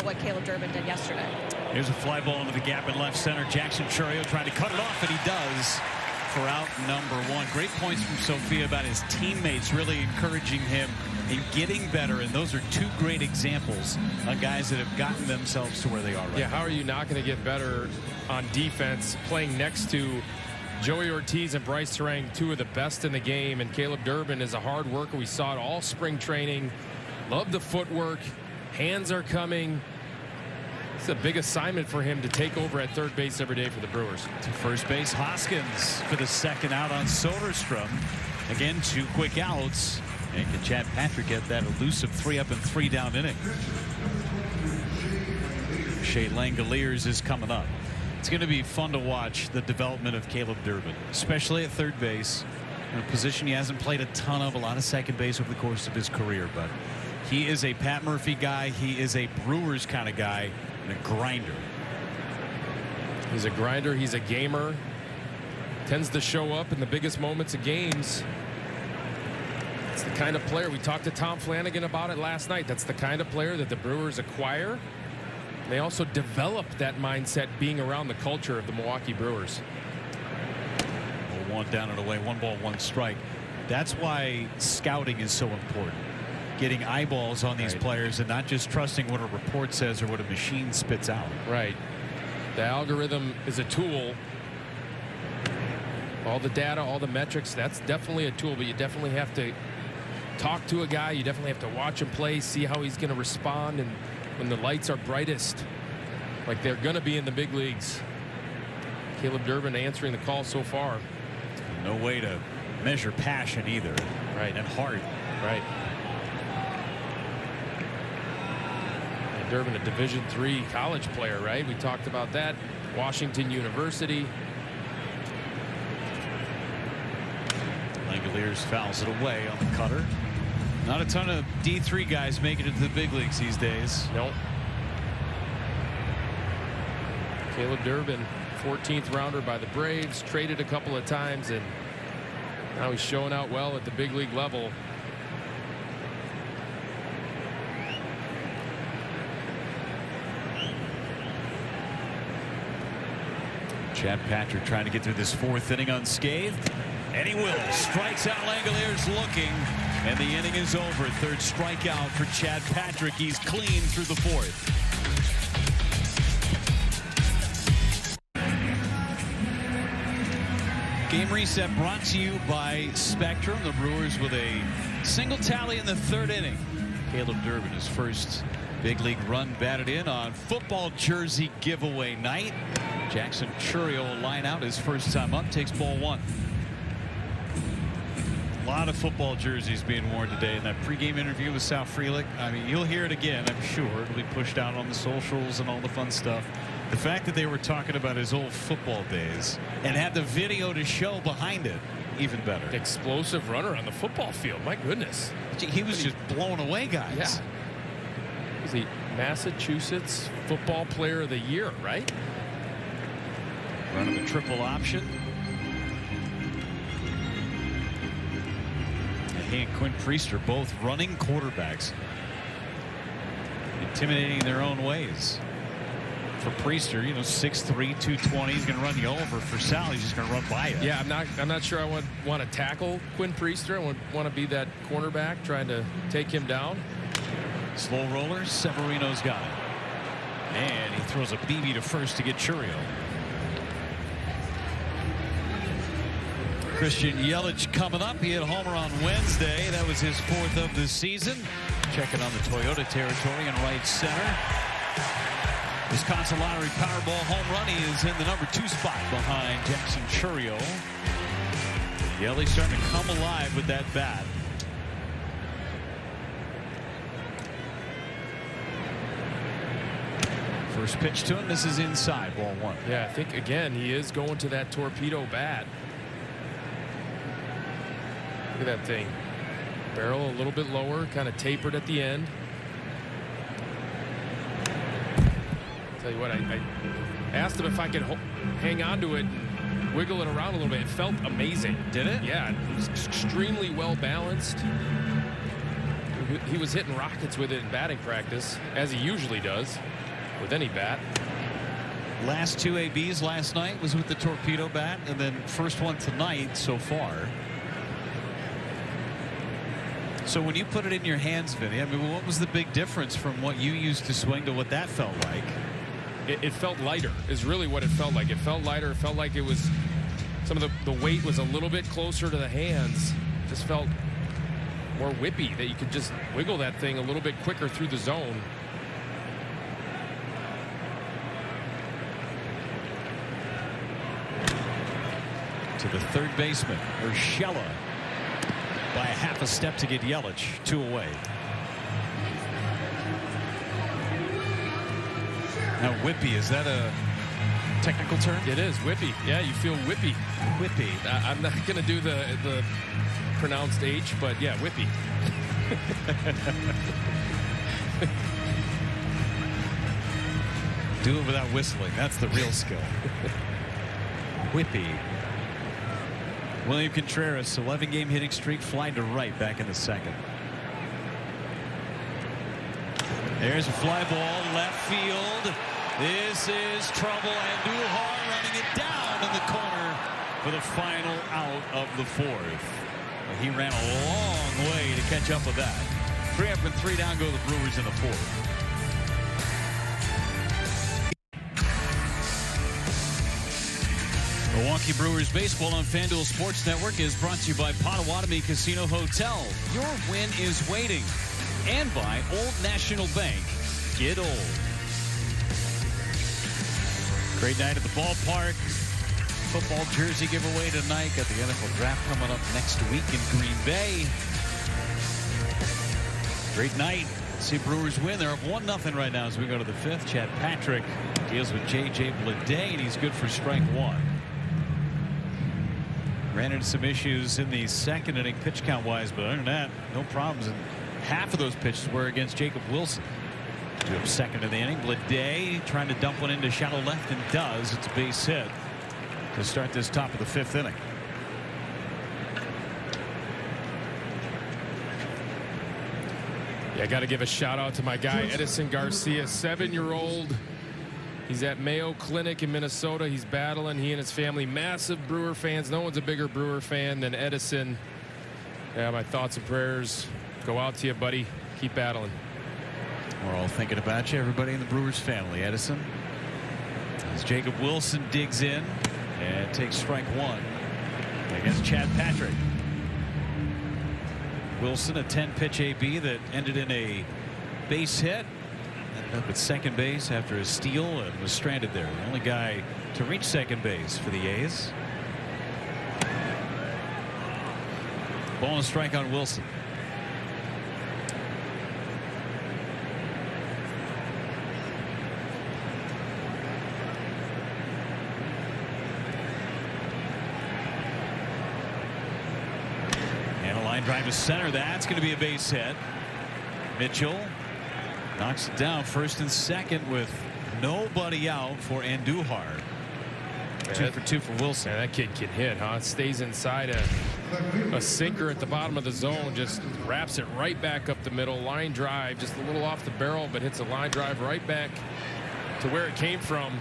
S3: what Caleb Durbin did yesterday.
S1: Here's a fly ball into the gap in left center. Jackson Churio trying to cut it off, and he does for out number 1. Great points from Sophia about his teammates really encouraging him and getting better, and those are two great examples of guys that have gotten themselves to where they are right now.
S2: How are you not going to get better on defense playing next to Joey Ortiz and Bryce Terang, two of the best in the game? And Caleb Durbin is a hard worker. We saw it all spring training. Love the footwork. Hands are coming. It's a big assignment for him to take over at third base every day for the Brewers.
S1: To first base, Hoskins for the second out on Soderstrom. Again, 2 quick outs. And can Chad Patrick get that elusive 3-up and 3-down inning? Shea Langoliers is coming up. It's going to be fun to watch the development of Caleb Durbin, especially at third base, in a position he hasn't played a ton of, a lot of second base over the course of his career. But he is a Pat Murphy guy. He is a Brewers kind of guy. And a grinder.
S2: He's a grinder. He's a gamer. Tends to show up in the biggest moments of games. It's the kind of player, we talked to Tom Flanagan about it last night. That's the kind of player that the Brewers acquire. They also develop that mindset being around the culture of the Milwaukee Brewers.
S1: 1 down and away, 1 ball, 1 strike. That's why scouting is so important. Getting eyeballs on these players and not just trusting what a report says or what a machine spits out.
S2: Right. The algorithm is a tool, All the data, all the metrics, that's definitely a tool, but you definitely have to talk to a guy. You definitely have to watch him play, see how he's going to respond, and when the lights are brightest, like they're going to be in the big leagues. Caleb Durbin answering the call so far.
S1: No way to measure passion either.
S2: Right.
S1: And heart.
S2: Right. And Durbin, a Division III college player, right? We talked about that. Washington University.
S1: Langoliers fouls it away on the cutter. Not a ton of D3 guys making it to the big leagues these days.
S2: Nope. Caleb Durbin, 14th rounder by the Braves, traded a couple of times, and now he's showing out well at the big league level.
S1: Chad Patrick trying to get through this fourth inning unscathed. And he will. Strikes out Langoliers looking. And the inning is over. Third strikeout for Chad Patrick. He's clean through the fourth. Game reset brought to you by Spectrum. The Brewers with a single tally in the third inning. Caleb Durbin, his first big league run batted in on football jersey giveaway night. Jackson Churio will line out his first time up, takes ball one. A lot of football jerseys being worn today in that pregame interview with Sal Frelick. I mean, you'll hear it again, I'm sure. It'll be pushed out on the socials and all the fun stuff. The fact that they were talking about his old football days and had the video to show behind it, even better.
S2: Explosive runner on the football field. My goodness.
S1: He was just blowing away guys.
S2: Yeah. He's the Massachusetts Football Player of the Year, right?
S1: Running the triple option. He and Quinn Priest are both running quarterbacks. Intimidating their own ways. For Priester, 6'3", 220. He's going to run you over. For Sal, he's just going to run by you.
S2: Yeah, I'm not sure I want to tackle Quinn Priester. I want to be that cornerback trying to take him down.
S1: Slow roller. Severino's got it. And he throws a BB to first to get Churio. Christian Yelich coming up. He hit a homer on Wednesday. That was his fourth of the season. Checking on the Toyota territory in right center. Wisconsin Lottery Powerball home run. He is in the number 2 spot behind Jackson Churio. Yelich starting to come alive with that bat. First pitch to him. This is inside, ball one.
S2: Yeah, I think again he is going to that torpedo bat. Look at that thing. Barrel a little bit lower, kind of tapered at the end. Tell you what, I asked him if I could hang on to it and wiggle it around a little bit. It felt amazing.
S1: Did it?
S2: Yeah, it was extremely well balanced. He was hitting rockets with it in batting practice, as he usually does with any bat.
S1: Last 2 ABs last night was with the torpedo bat, and then first one tonight so far. So when you put it in your hands, Vinny, I mean, what was the big difference from what you used to swing to what that felt like?
S2: It felt lighter is really what it felt like. It felt lighter. It felt like it was some of the weight was a little bit closer to the hands. Just felt more whippy, that you could just wiggle that thing a little bit quicker through the zone.
S1: To the third baseman, Urshela. By a half a step to get Yelich. 2 away. Now whippy, is that a technical term?
S2: It is whippy. Yeah, you feel whippy.
S1: Whippy.
S2: I'm not going to do the pronounced H, but yeah, whippy.
S1: Do it without whistling. That's the real skill. Whippy. William Contreras, 11-game hitting streak, flying to right back in the second. There's a fly ball, left field. This is trouble. Andujar running it down in the corner for the final out of the fourth. He ran a long way to catch up with that. 3 up and 3 down go the Brewers in the fourth. Milwaukee Brewers baseball on FanDuel Sports Network is brought to you by Potawatomi Casino Hotel. Your win is waiting. And by Old National Bank. Get old. Great night at the ballpark. Football jersey giveaway tonight. Got the NFL draft coming up next week in Green Bay. Great night. See Brewers win. They're up 1-0 right now as we go to the fifth. Chad Patrick deals with J.J. Bleday, and he's good for strike one. Ran into some issues in the second inning pitch count wise, but other than that, no problems. And half of those pitches were against Jacob Wilson. To up second in the inning. Bleday trying to dump one into shallow left, and does. It's a base hit to start this top of the fifth inning.
S2: Yeah, I got to give a shout out to my guy Edison Garcia, 7-year-old. He's at Mayo Clinic in Minnesota. He's battling. He and his family, massive Brewer fans. No one's a bigger Brewer fan than Edison. Yeah, my thoughts and prayers go out to you, buddy. Keep battling.
S1: We're all thinking about you, everybody in the Brewers family. Edison, as Jacob Wilson digs in and takes strike one against Chad Patrick. Wilson, a 10-pitch AB that ended in a base hit. Ended up at second base after a steal and was stranded there. The only guy to reach second base for the A's. Ball and strike on Wilson. Drive to center. That's going to be a base hit. Mitchell knocks it down first and second with nobody out for Andujar. 2 for 2 for Wilson.
S2: Yeah, that kid can hit, huh? Stays inside a sinker at the bottom of the zone, just wraps it right back up the middle. Line drive, just a little off the barrel, but hits a line drive right back to where it came from.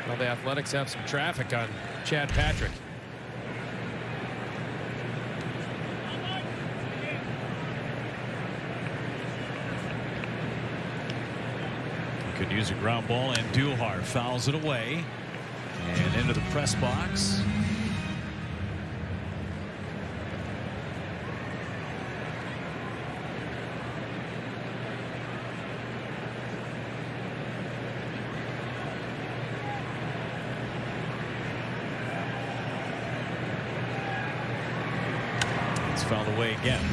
S2: Well, the Athletics have some traffic on Chad Patrick.
S1: Could use a ground ball, and Andujar fouls it away and into the press box. It's fouled away again.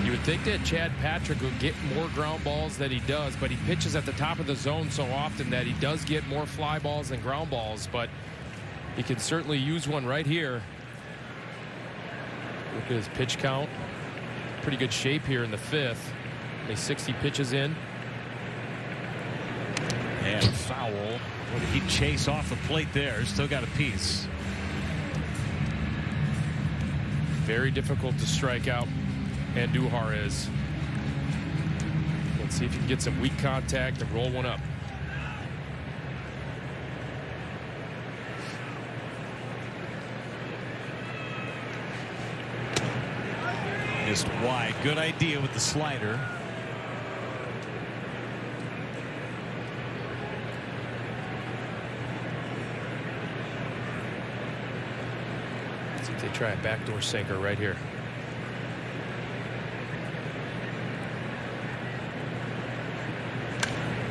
S2: You would think that Chad Patrick would get more ground balls than he does, but he pitches at the top of the zone so often that he does get more fly balls than ground balls, but he can certainly use one right here. Look at his pitch count. Pretty good shape here in the fifth. He's 60 pitches in.
S1: And foul. What did he chase off the plate there? Still got a piece.
S2: Very difficult to strike out. Andujar is. Let's see if you can get some weak contact and roll one up.
S1: Missed wide. Good idea with the slider.
S2: Let's see if they try a backdoor sinker right here.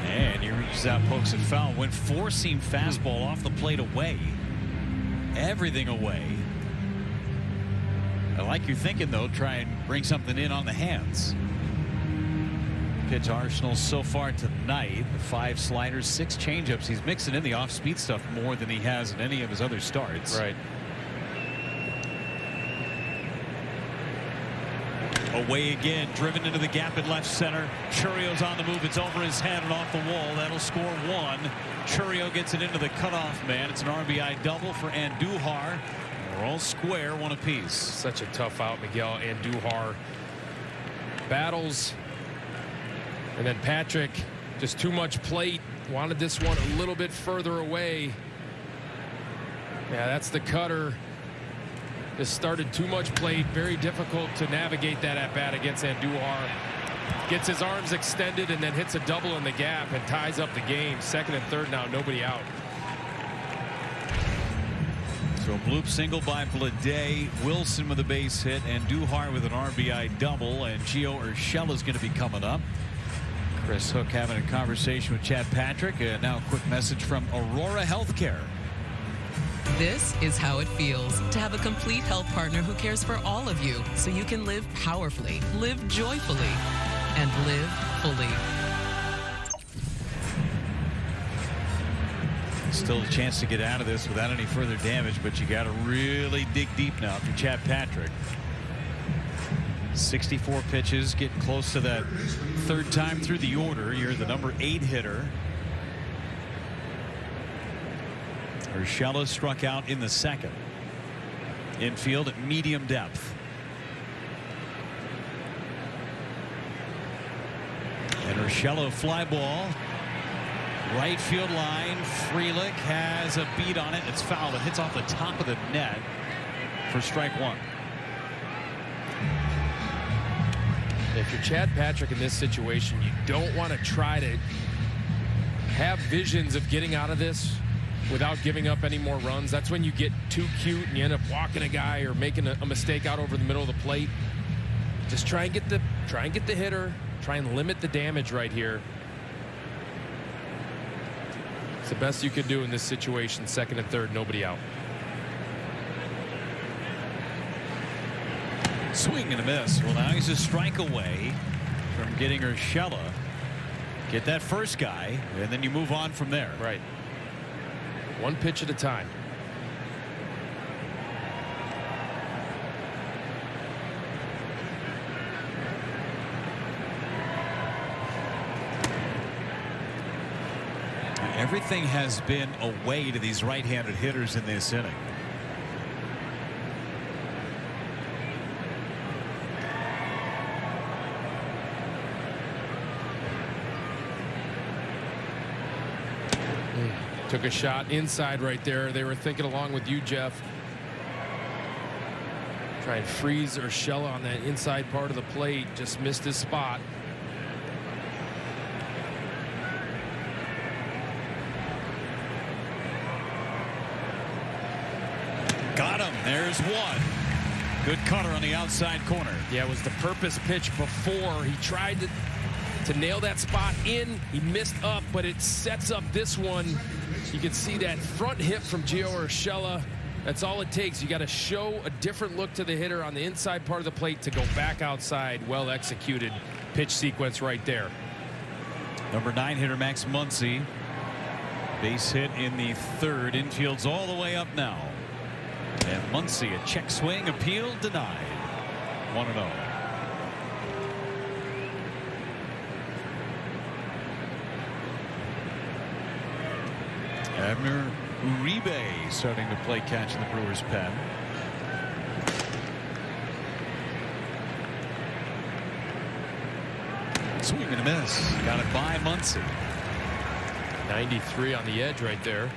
S1: And he reaches out, pokes it foul. Went four-seam fastball off the plate away. Everything away. I like your thinking, though. Try and bring something in on the hands. Pitch arsenal so far tonight. 5 sliders, 6 changeups. He's mixing in the off-speed stuff more than he has in any of his other starts.
S2: Right.
S1: Away again, driven into the gap in left center. Churrio's on the move. It's over his head and off the wall. That'll score 1. Churrio gets it into the cutoff man. It's an RBI double for Andujar. We're all square, 1 apiece.
S2: Such a tough out, Miguel. Andujar battles. And then Patrick, just too much plate. Wanted this one a little bit further away. Yeah, that's the cutter. Just started too much plate. Very difficult to navigate that at bat against Andujar. Gets his arms extended and then hits a double in the gap and ties up the game. Second and third now, nobody out.
S1: So Bloop single by Blade, Wilson with a base hit, and Duhar with an RBI double, and Gio Urshela is going to be coming up. Chris Hook having a conversation with Chad Patrick. Now a quick message from Aurora Healthcare.
S5: This is how it feels to have a complete health partner who cares for all of you, so you can live powerfully, live joyfully, and live fully.
S1: Still a chance to get out of this without any further damage, but you got to really dig deep now for Chad Patrick. 64 pitches, getting close to that third time through the order. You're the number 8 hitter. Urshela struck out in the second. Infield at medium depth. And Urshela fly ball. Right field line. Frelick has a beat on it. It's foul. It hits off the top of the net for strike one.
S2: If you're Chad Patrick in this situation, you don't want to try to have visions of getting out of this without giving up any more runs. That's when you get too cute and you end up walking a guy or making a mistake out over the middle of the plate. Just try and get the hitter. Try and limit the damage right here. It's the best you could do in this situation. Second and third, nobody out.
S1: Swing and a miss. Well, now he's a strike away from getting Urshela. Get that first guy, and then you move on from there.
S2: Right. One pitch at a time.
S1: Everything has been away to these right-handed hitters in this inning.
S2: Took a shot inside right there. They were thinking along with you, Jeff. Try and freeze Urshela on that inside part of the plate. Just missed his spot.
S1: Got him. There's one. Good cutter on the outside corner.
S2: Yeah, it was the purpose pitch before. He tried to nail that spot in. He missed up, but it sets up this one. You can see that front hip from Gio Urshela. That's all it takes. You got to show a different look to the hitter on the inside part of the plate to go back outside. Well executed pitch sequence right there.
S1: Number 9 hitter Max Muncy. Base hit in the third. Infield's all the way up now. And Muncy, a check swing, appeal denied. 1-0. Abner Uribe starting to play catch in the Brewers pen. Swing and a miss. Got it by Muncy.
S2: 93 on the edge right there.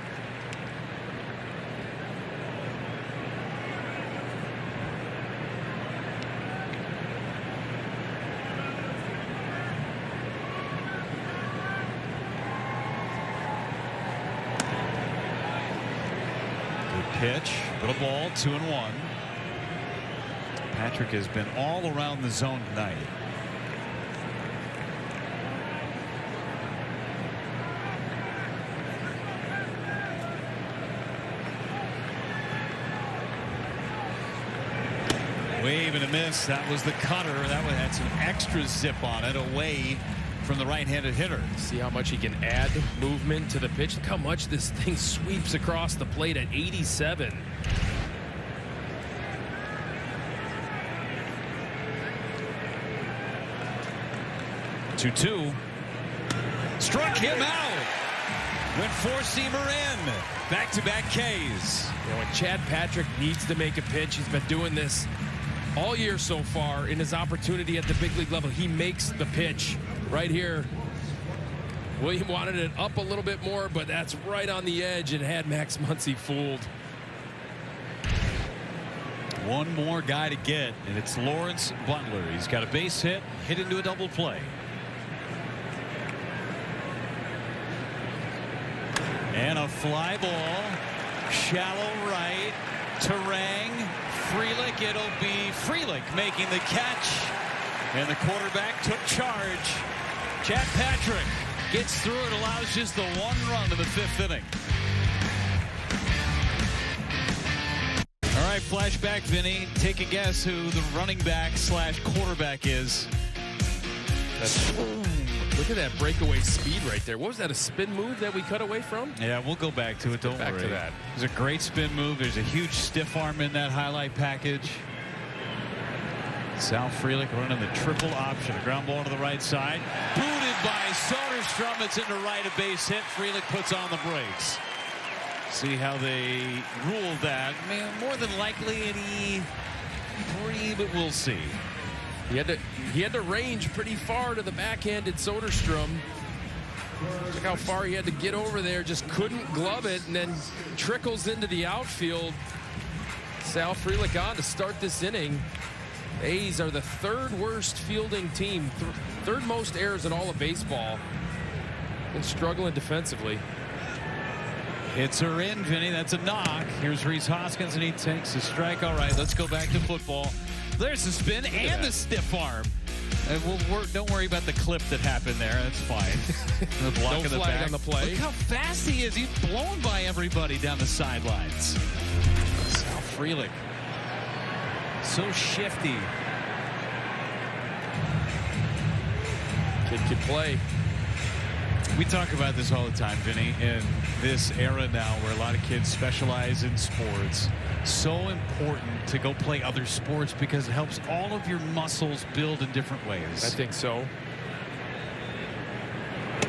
S1: Pitch, little ball, 2-1. Patrick has been all around the zone tonight. Wave and a miss. That was the cutter. That one had some extra zip on it, away from the right-handed hitter.
S2: See how much he can add movement to the pitch. Look how much this thing sweeps across the plate at 87.
S1: Two. Struck him out. Went four-seamer in. Back-to-back Ks.
S2: You know, when Chad Patrick needs to make a pitch, he's been doing this all year so far in his opportunity at the big league level. He makes the pitch right here. William wanted it up a little bit more, but that's right on the edge and had Max Muncy fooled.
S1: One more guy to get, and it's Lawrence Butler. He's got a base hit into a double play. And a fly ball, shallow right, Terang, Freelick. It'll be Freelick making the catch. And the quarterback took charge. Chad Patrick gets through it, allows just the one run in the 5th inning. All right, flashback, Vinny. Take a guess who the running back / quarterback is.
S2: Look at that breakaway speed right there. What was that, a spin move that we cut away from?
S1: Yeah, we'll go back to it. Don't worry.
S2: Back to that.
S1: There's a great spin move. There's a huge stiff arm in that highlight package. Sal Freelick running the triple option. A ground ball to the right side. Booted by Soderstrom. It's into right, a base hit. Freelick puts on the brakes. See how they rule that. Man, more than likely an E3, but we'll see.
S2: He had to range pretty far to the backhand at Soderstrom. Look how far he had to get over there. Just couldn't glove it, and then trickles into the outfield. Sal Freelick on to start this inning. A's are the 3rd worst fielding team, 3rd most errors in all of baseball. Been struggling defensively.
S1: Hits her in, Vinny. That's a knock. Here's Rhys Hoskins, and he takes a strike. All right, let's go back to football. There's the spin and the stiff arm. And don't worry about the clip that happened there. That's fine. The block
S2: No
S1: in the
S2: flag
S1: back.
S2: on the play.
S1: Look how fast he is. He's blown by everybody down the sidelines. Sal Freelick. So shifty.
S2: Kid can play.
S1: We talk about this all the time, Vinny, in this era now where a lot of kids specialize in sports. So important to go play other sports because it helps all of your muscles build in different ways.
S2: I think so.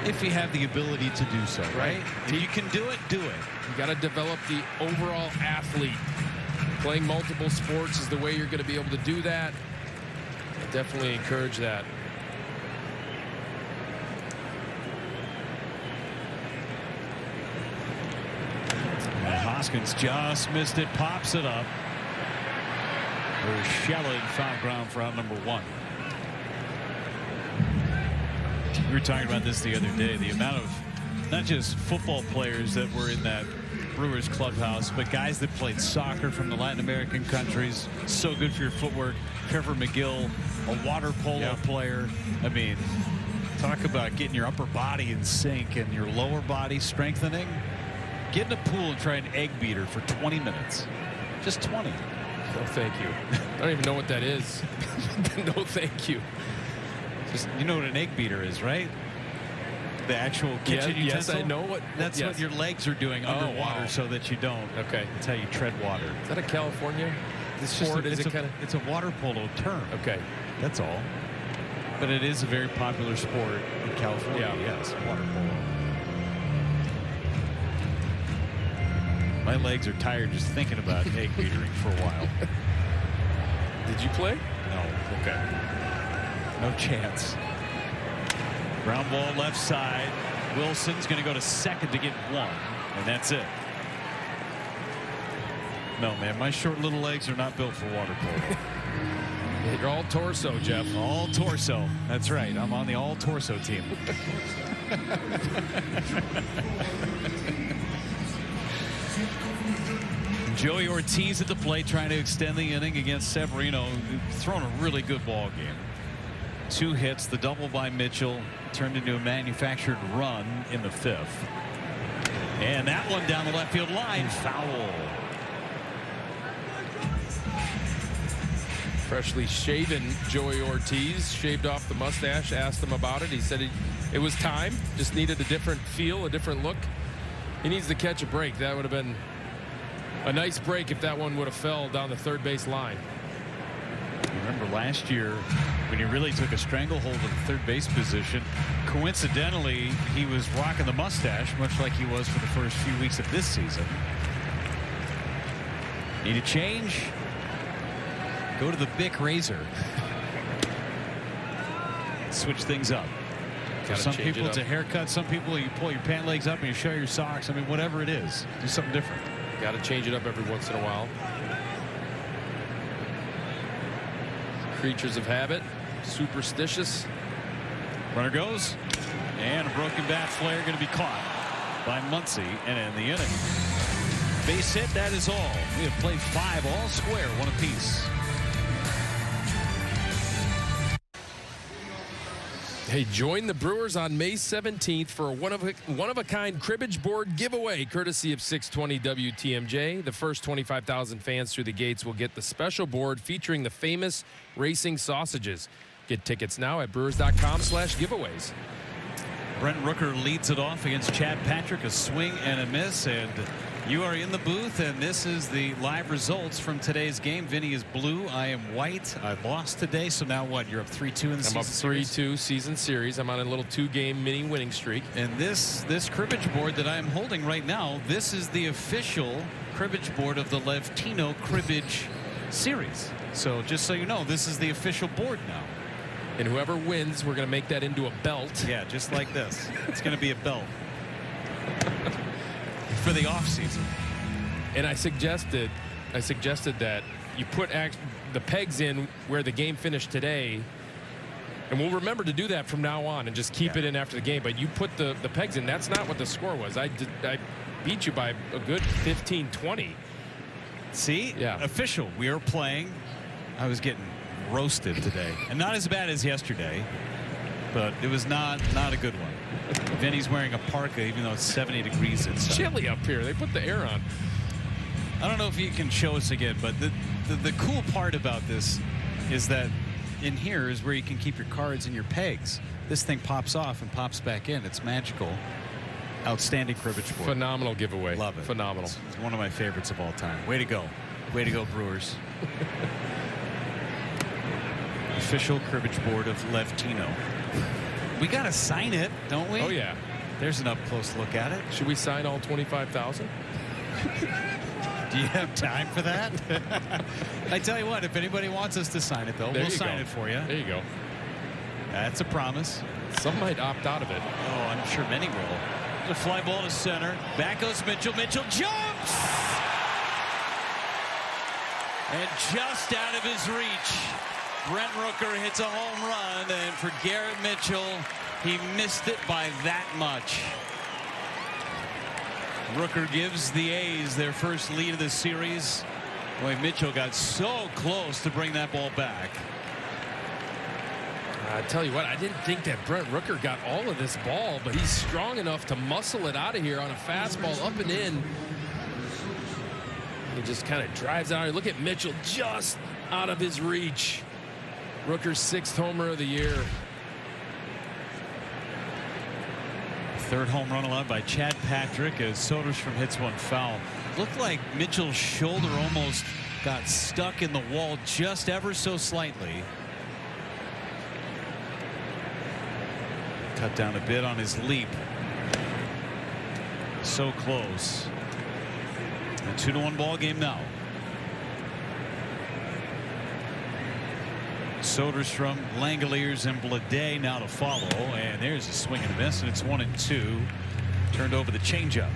S1: If you have the ability to do so, right? If you can do it, do it.
S2: You got to develop the overall athlete. Playing multiple sports is the way you're going to be able to do that. I definitely encourage that.
S1: Hoskins just missed it, pops it up. Urshela in foul ground for out number 1. We were talking about this the other day. The amount of not just football players that were in that Brewers clubhouse, but guys that played soccer from the Latin American countries. So good for your footwork. Trevor McGill, a water polo player. I mean, talk about getting your upper body in sync and your lower body strengthening. Get in a pool and try an egg beater for 20 minutes. Just 20.
S2: No, thank you. I don't even know what that is. No, thank you.
S1: Just, you know what an egg beater is, right? The actual kitchen utensil?
S2: Yes, I know what.
S1: That's what your legs are doing underwater so that you don't.
S2: Okay.
S1: That's how you tread water.
S2: Is that a California sport?
S1: It's a water polo term.
S2: Okay.
S1: That's all. But it is a very popular sport in California. Yes, water polo. My legs are tired just thinking about egg beatering for a while.
S2: Did you play?
S1: No.
S2: Okay.
S1: No chance. Ground ball left side. Wilson's going to go to second to get 1, and that's it. No, man, my short little legs are not built for water polo.
S2: You're all torso, Jeff.
S1: All torso. That's right. I'm on the all torso team. Joey Ortiz at the plate trying to extend the inning against Severino, throwing a really good ball game. 2 hits, the double by Mitchell turned into a manufactured run in the 5th. And that one down the left field line, foul.
S2: Freshly shaven Joey Ortiz shaved off the mustache, asked him about it. He said it was time, just needed a different feel, a different look. He needs to catch a break. That would have been a nice break if that one would have fell down the third base line.
S1: Remember last year when he really took a stranglehold of the third base position. Coincidentally, he was rocking the mustache much like he was for the first few weeks of this season. Need a change? Go to the Bic razor. Switch things up. For some people it's a haircut. Some people you pull your pant legs up and you show your socks. I mean, whatever it is, do something different.
S2: Got to change it up every once in a while. Creatures of habit, superstitious.
S1: Runner goes, and a broken bat flare going to be caught by Muncy and end the inning. Base hit, that is all. We have played 5 all square, 1 apiece.
S2: Hey, join the Brewers on May 17th for a one-of-a-kind cribbage board giveaway, courtesy of 620 WTMJ. The first 25,000 fans through the gates will get the special board featuring the famous racing sausages. Get tickets now at brewers.com/giveaways.
S1: Brent Rooker leads it off against Chad Patrick, a swing and a miss, and you are in the booth, and this is the live results from today's game. Vinny is blue. I am white. I lost today, so now what? You're up 3-2 in the season series?
S2: I'm up 3-2 season series. I'm on a little 2-game mini winning streak.
S1: And this cribbage board that I am holding right now, this is the official cribbage board of the Levtino Cribbage Series. So just so you know, this is the official board now.
S2: And whoever wins, we're going to make that into a belt.
S1: Yeah, just like this. It's going to be a belt. For the off season.
S2: And I suggested that you put the pegs in where the game finished today, and we'll remember to do that from now on and just keep it in after the game. But you put the pegs in. That's not what the score was. I beat you by a good 15-20.
S1: See? Yeah. Official. We are playing. I was getting roasted today, and not as bad as yesterday, but it was not a good one. Vinny's wearing a parka even though it's 70 degrees inside.
S2: It's chilly up here. They put the air on.
S1: I don't know if you can show us again, but the cool part about this is that in here is where you can keep your cards and your pegs. This thing pops off and pops back in. It's magical. Outstanding cribbage board.
S2: Phenomenal giveaway.
S1: Love it.
S2: Phenomenal.
S1: It's one of my favorites of all time. Way to go. Way to go, Brewers. Official cribbage board of Levtino. We got to sign it, don't we?
S2: Oh, yeah.
S1: There's an up-close look at it.
S2: Should we sign all 25,000?
S1: Do you have time for that? I tell you what, if anybody wants us to sign it, though, we'll sign it for you.
S2: There you go.
S1: That's a promise.
S2: Some might opt out of it.
S1: Oh, I'm sure many will. The fly ball to center. Back goes Mitchell. Mitchell jumps! And just out of his reach. Brent Rooker hits a home run, and for Garrett Mitchell, he missed it by that much. Rooker gives the A's their first lead of the series. Boy, Mitchell got so close to bring that ball back.
S2: I tell you what, I didn't think that Brent Rooker got all of this ball, but he's strong enough to muscle it out of here on a fastball up and in. He just kind of drives out. Look at Mitchell just out of his reach. Rooker's 6th homer of the year.
S1: Third home run allowed by Chad Patrick as Soderstrom hits one foul. Looked like Mitchell's shoulder almost got stuck in the wall just ever so slightly. Cut down a bit on his leap. So close. A 2-1 ball game now. Soderstrom, Langeliers, and Blade now to follow, and there's a swing and a miss, and it's 1-2. Turned over the changeup.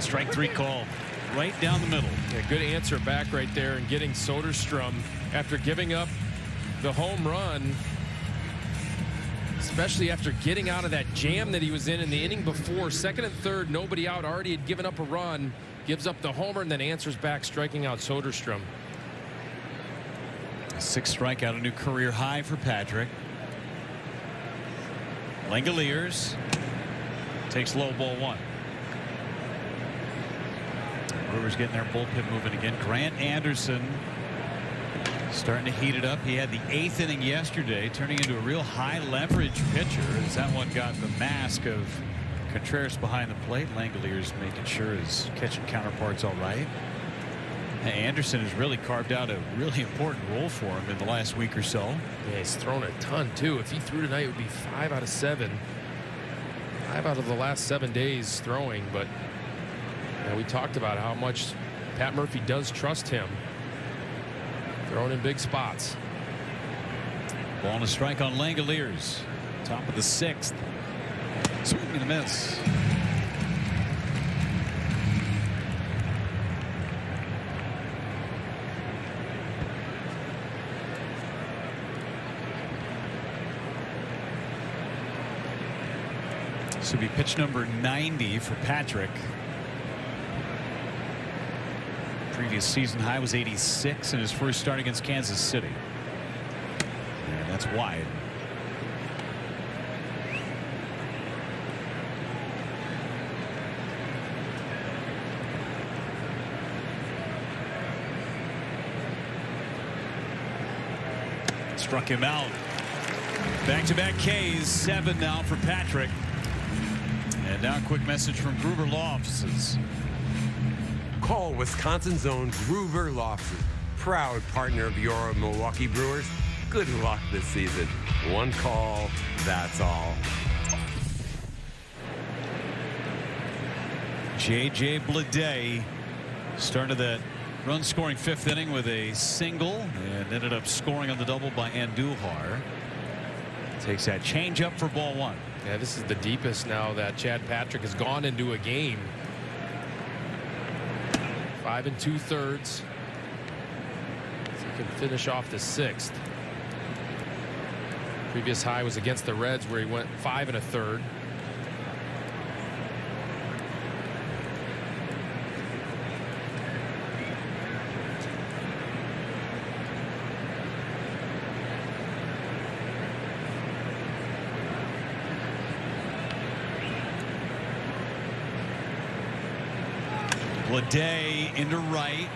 S1: Strike 3 call right down the middle.
S2: Yeah, good answer back right there, and getting Soderstrom after giving up the home run, especially after getting out of that jam that he was in the inning before. Second and third, nobody out, already had given up a run, gives up the homer, and then answers back, striking out Soderstrom.
S1: 6th strikeout, a new career high for Patrick. Langeliers takes low, ball 1. Brewers getting their bullpen moving again. Grant Anderson starting to heat it up. He had the 8th inning yesterday, turning into a real high leverage pitcher as that one got the mask of Contreras behind the plate. Langeliers making sure his catching counterpart's all right. Anderson has really carved out a really important role for him in the last week or so.
S2: Yeah, he's thrown a ton too. If he threw tonight, it would be 5 out of 7. 5 out of the last 7 days throwing, but we talked about how much Pat Murphy does trust him. Throwing in big spots.
S1: Ball and a strike on Langeliers. Top of the 6th. Swing and a miss. This would be pitch number 90 for Patrick. Previous season high was 86 in his first start against Kansas City. And that's wide. Struck him out. Back-to-back Ks, 7 now for Patrick. And now a quick message from Gruber Law Offices.
S6: Call Wisconsin's own Gruber Law Offices, proud partner of your Milwaukee Brewers. Good luck this season. One call, that's all.
S1: J.J. Bleday started that run-scoring 5th inning with a single and ended up scoring on the double by Andujar. Takes that changeup for ball 1.
S2: Yeah, this is the deepest now that Chad Patrick has gone into a game. 5 2/3. So he can finish off the 6th. Previous high was against the Reds where he went 5 1/3.
S1: Bleday into right.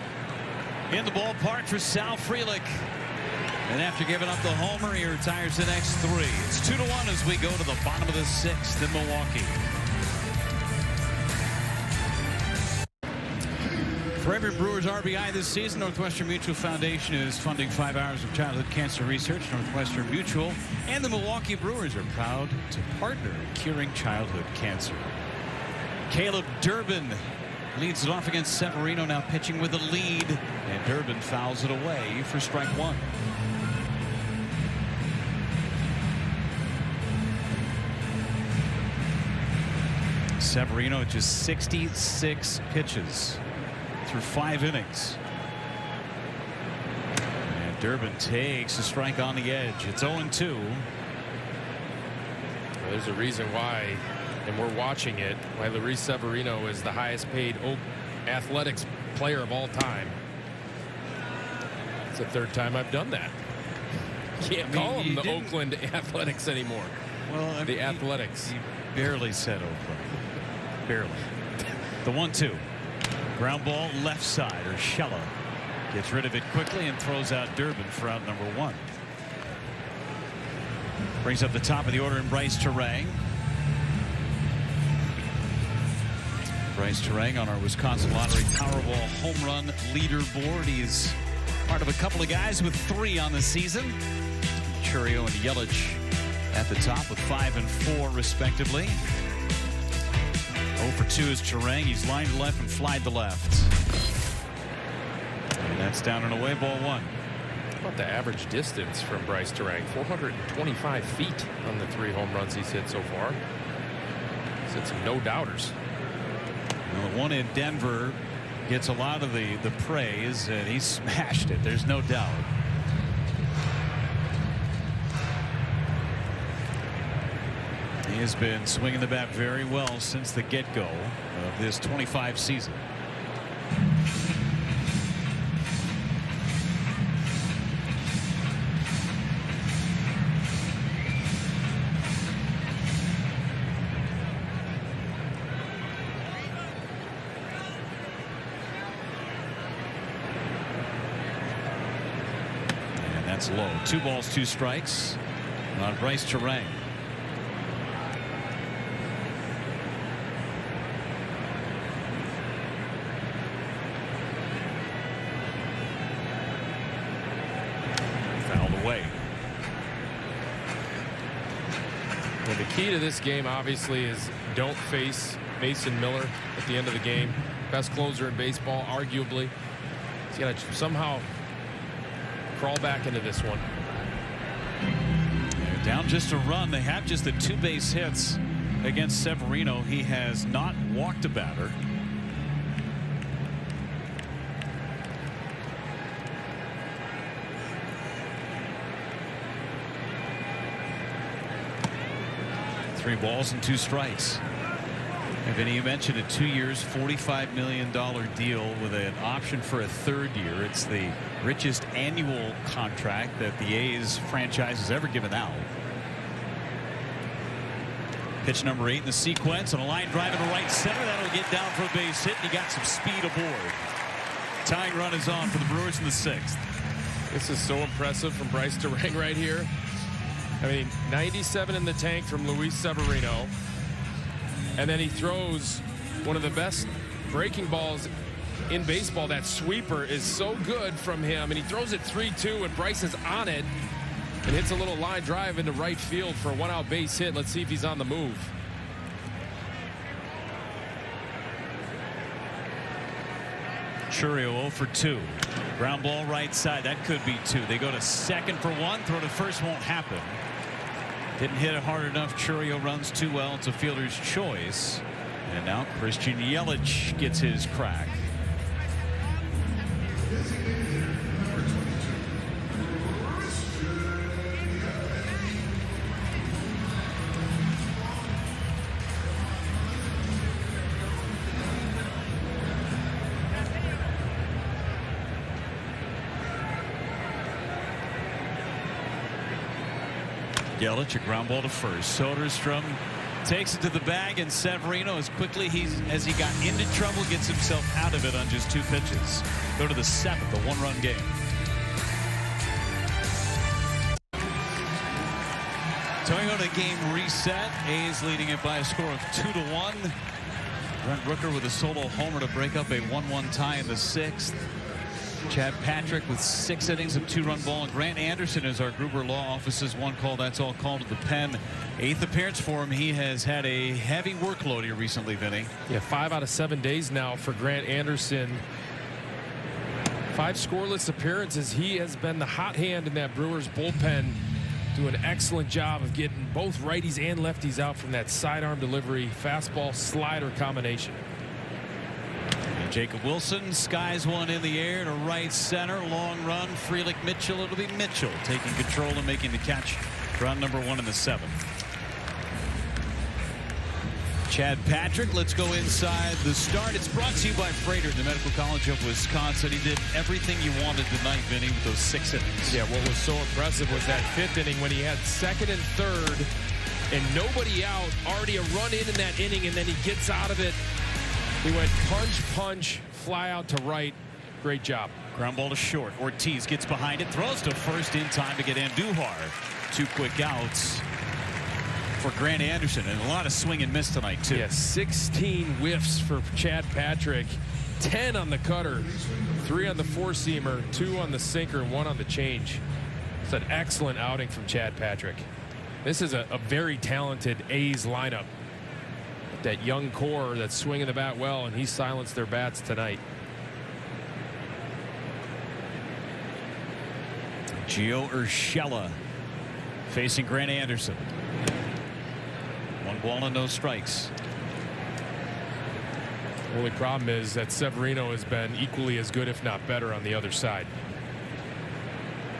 S1: In the ballpark for Sal Frelick. And after giving up the homer, he retires the next 3. It's 2-1 as we go to the bottom of the 6th in Milwaukee. For every Brewers RBI this season, Northwestern Mutual Foundation is funding 5 hours of childhood cancer research. Northwestern Mutual and the Milwaukee Brewers are proud to partner in curing childhood cancer. Caleb Durbin leads it off against Severino, now pitching with a lead, and Durbin fouls it away for strike 1. Severino just 66 pitches through 5 innings. And Durbin takes a strike on the edge. It's 0-2.
S2: Well, there's a reason why, and we're watching it, why Luis Severino is the highest paid Athletics player of all time. It's the 3rd time I've done that. Can't call him the Oakland Athletics anymore.
S1: Well, I mean,
S2: the Athletics.
S1: He barely said Oakland. Barely. The 1-2. Ground ball left side. Urshela gets rid of it quickly and throws out Durbin for out number 1. Brings up the top of the order in Bryce Terang. Bryce Terang on our Wisconsin Lottery Powerball home run leaderboard. He's part of a couple of guys with 3 on the season. Churio and Yelich at the top with 5 and 4 respectively. 0 for 2 is Terang. He's lined to left and flied to left. And that's down and away, ball 1.
S2: How about the average distance from Bryce Terang? 425 feet on the 3 home runs he's hit so far. He's hit some no-doubters.
S1: Well, the one in Denver gets a lot of the praise, and he smashed it. There's no doubt. He has been swinging the bat very well since the get-go of this 25 season. And that's low. 2 balls, 2 strikes on Bryce Terang.
S2: Well, the key to this game obviously is don't face Mason Miller at the end of the game. Best closer in baseball, arguably. He's got to somehow crawl back into this one.
S1: They're down just a run. They have just the 2 base hits against Severino. He has not walked a batter. Three balls and 2 strikes. Vinny, you mentioned a 2 years, $45 million deal with an option for a third year. It's the richest annual contract that the A's franchise has ever given out. Pitch number 8 in the sequence, and a line drive into right center. That'll get down for a base hit, and he got some speed aboard. Tying run is on for the Brewers in the 6th.
S2: This is so impressive from Bryce Durang right here. I mean, 97 in the tank from Luis Severino. And then he throws one of the best breaking balls in baseball. That sweeper is so good from him, and he throws it 3-2, and Bryce is on it and hits a little line drive into right field for a 1-out base hit. Let's see if he's on the move.
S1: Chourio 0 for 2. Ground ball right side. That could be 2. They go to second for 1. Throw to first won't happen. Didn't hit it hard enough. Chourio runs too well. It's a fielder's choice. And now Christian Yelich gets his crack. Yelich, a ground ball to first. Soderstrom takes it to the bag, and Severino, as quickly as he got into trouble, gets himself out of it on just 2 pitches. Go to the 7th, a 1-run game. Toyota game reset. A's leading it by a score of 2-1. Brent Rooker with a solo homer to break up a 1-1 tie in the 6th. Chad Patrick with 6 innings of 2-run ball. And Grant Anderson is our Gruber Law Office's 1 call. That's all called to the pen. 8th appearance for him. He has had a heavy workload here recently, Vinny.
S2: Yeah, 5 out of 7 days now for Grant Anderson. 5 scoreless appearances. He has been the hot hand in that Brewers bullpen. Do an excellent job of getting both righties and lefties out from that sidearm delivery, fastball slider combination.
S1: Jacob Wilson skies one in the air to right center. Long run. Frelick Mitchell. It'll be Mitchell taking control and making the catch. Run number 1 in the 7th. Chad Patrick, let's go inside the start. It's brought to you by Freighter, the Medical College of Wisconsin. He did everything you wanted tonight, Vinny, with those 6 innings.
S2: Yeah, what was so impressive was that 5th inning when he had 2nd and 3rd and nobody out, already a run in that inning, and then he gets out of it. He went punch, fly out to right. Great job.
S1: Ground ball to short. Ortiz gets behind it, throws to first in time to get Andujar. 2 quick outs for Grant Anderson, and a lot of swing and miss tonight, too.
S2: Yeah, 16 whiffs for Chad Patrick. 10 on the cutter, 3 on the 4-seamer, 2 on the sinker, and 1 on the change. It's an excellent outing from Chad Patrick. This is a very talented A's lineup. That young core that's swinging the bat well, and he silenced their bats tonight.
S1: Gio Urshela facing Grant Anderson. 1 ball and no strikes.
S2: The only problem is that Severino has been equally as good, if not better, on the other side.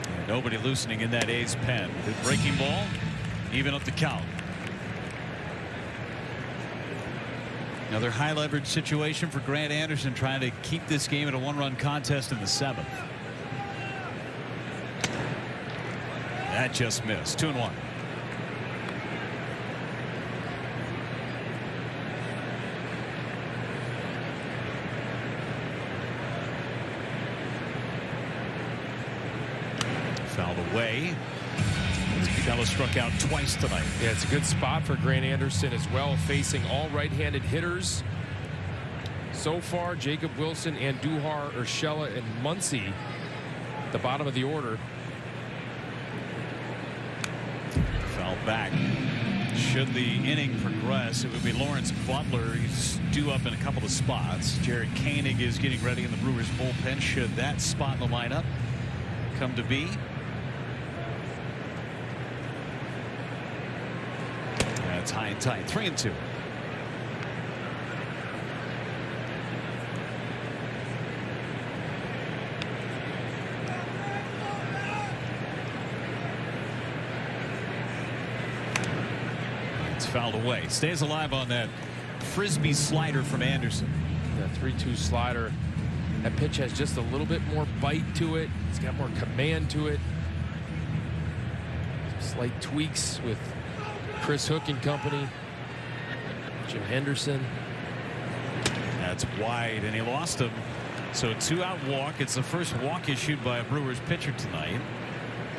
S1: And nobody loosening in that A's pen. Good breaking ball, even up the count. Another high leverage situation for Grant Anderson, trying to keep this game at a 1-run contest in the 7th. That just missed. 2-1. Fouled away. Vitello struck out twice tonight.
S2: Yeah, it's a good spot for Grant Anderson as well, facing all right-handed hitters. So far, Jacob Wilson, Andujar, Urshela, and Muncy, the bottom of the order.
S1: Foul back. Should the inning progress, it would be Lawrence Butler. He's due up in a couple of spots. Jared Koenig is getting ready in the Brewers bullpen. Should that spot in the lineup come to be? That's high and tight. 3-2. It's fouled away. Stays alive on that frisbee slider from Anderson.
S2: The 3-2 slider. That pitch has just a little bit more bite to it. It's got more command to it. Some slight tweaks with Chris Hook and company. Jim Henderson.
S1: That's wide, and he lost him. So 2-out walk. It's the first walk issued by a Brewers pitcher tonight.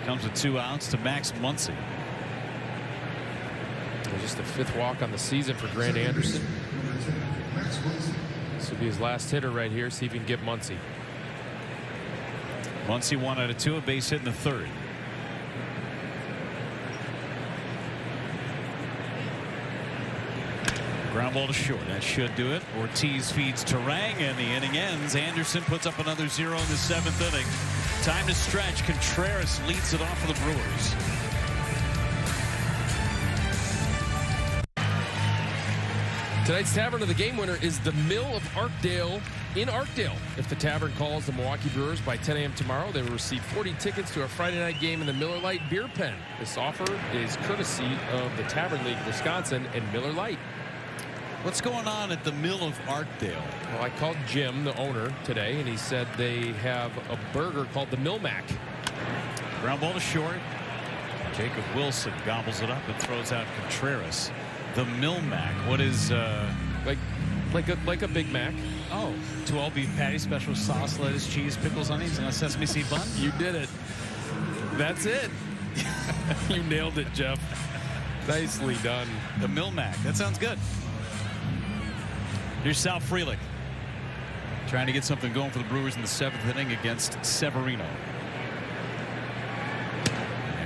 S1: Comes with 2 outs to Max Muncy.
S2: Just the 5th walk on the season for Grant Anderson. This will be his last hitter right here. See if he can get Muncy.
S1: Muncy 1 out of 2, a base hit in the 3rd. Ground ball to short. That should do it. Ortiz feeds Terang, and the inning ends. Anderson puts up another 0 in the 7th inning. Time to stretch. Contreras leads it off for the Brewers.
S2: Tonight's Tavern of the Game winner is the Mill of Arkdale in Arkdale. If the Tavern calls the Milwaukee Brewers by 10 a.m. tomorrow, they will receive 40 tickets to a Friday night game in the Miller Lite Beer Pen. This offer is courtesy of the Tavern League of Wisconsin and Miller Lite.
S1: What's going on at the Mill of Arkdale?
S2: Well, I called Jim, the owner, today, and he said they have a burger called the Mill Mac.
S1: Ground ball to short. Jacob Wilson gobbles it up and throws out Contreras. The Mill Mac. What is
S2: like a Big Mac?
S1: Oh, 2 all beef patty, special sauce, lettuce, cheese, pickles, onions, and a sesame seed bun.
S2: You did it. That's it. You nailed it, Jeff. Nicely done.
S1: The Mill Mac. That sounds good. Here's Sal Frelick trying to get something going for the Brewers in the 7th inning against Severino.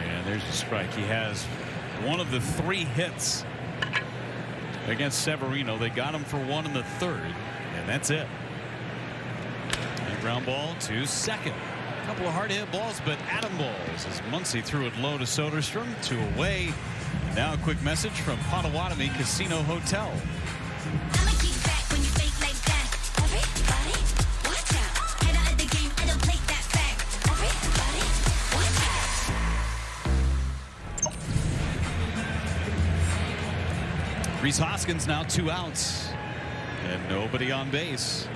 S1: And there's a strike. He has one of the 3 hits against Severino. They got him for 1 in the 3rd, and that's it. And ground ball to second. A couple of hard hit balls, but atom balls as Muncy threw it low to Soderstrom. 2 away. And now a quick message from Potawatomi Casino Hotel. Rhys Hoskins now 2 outs and nobody on base.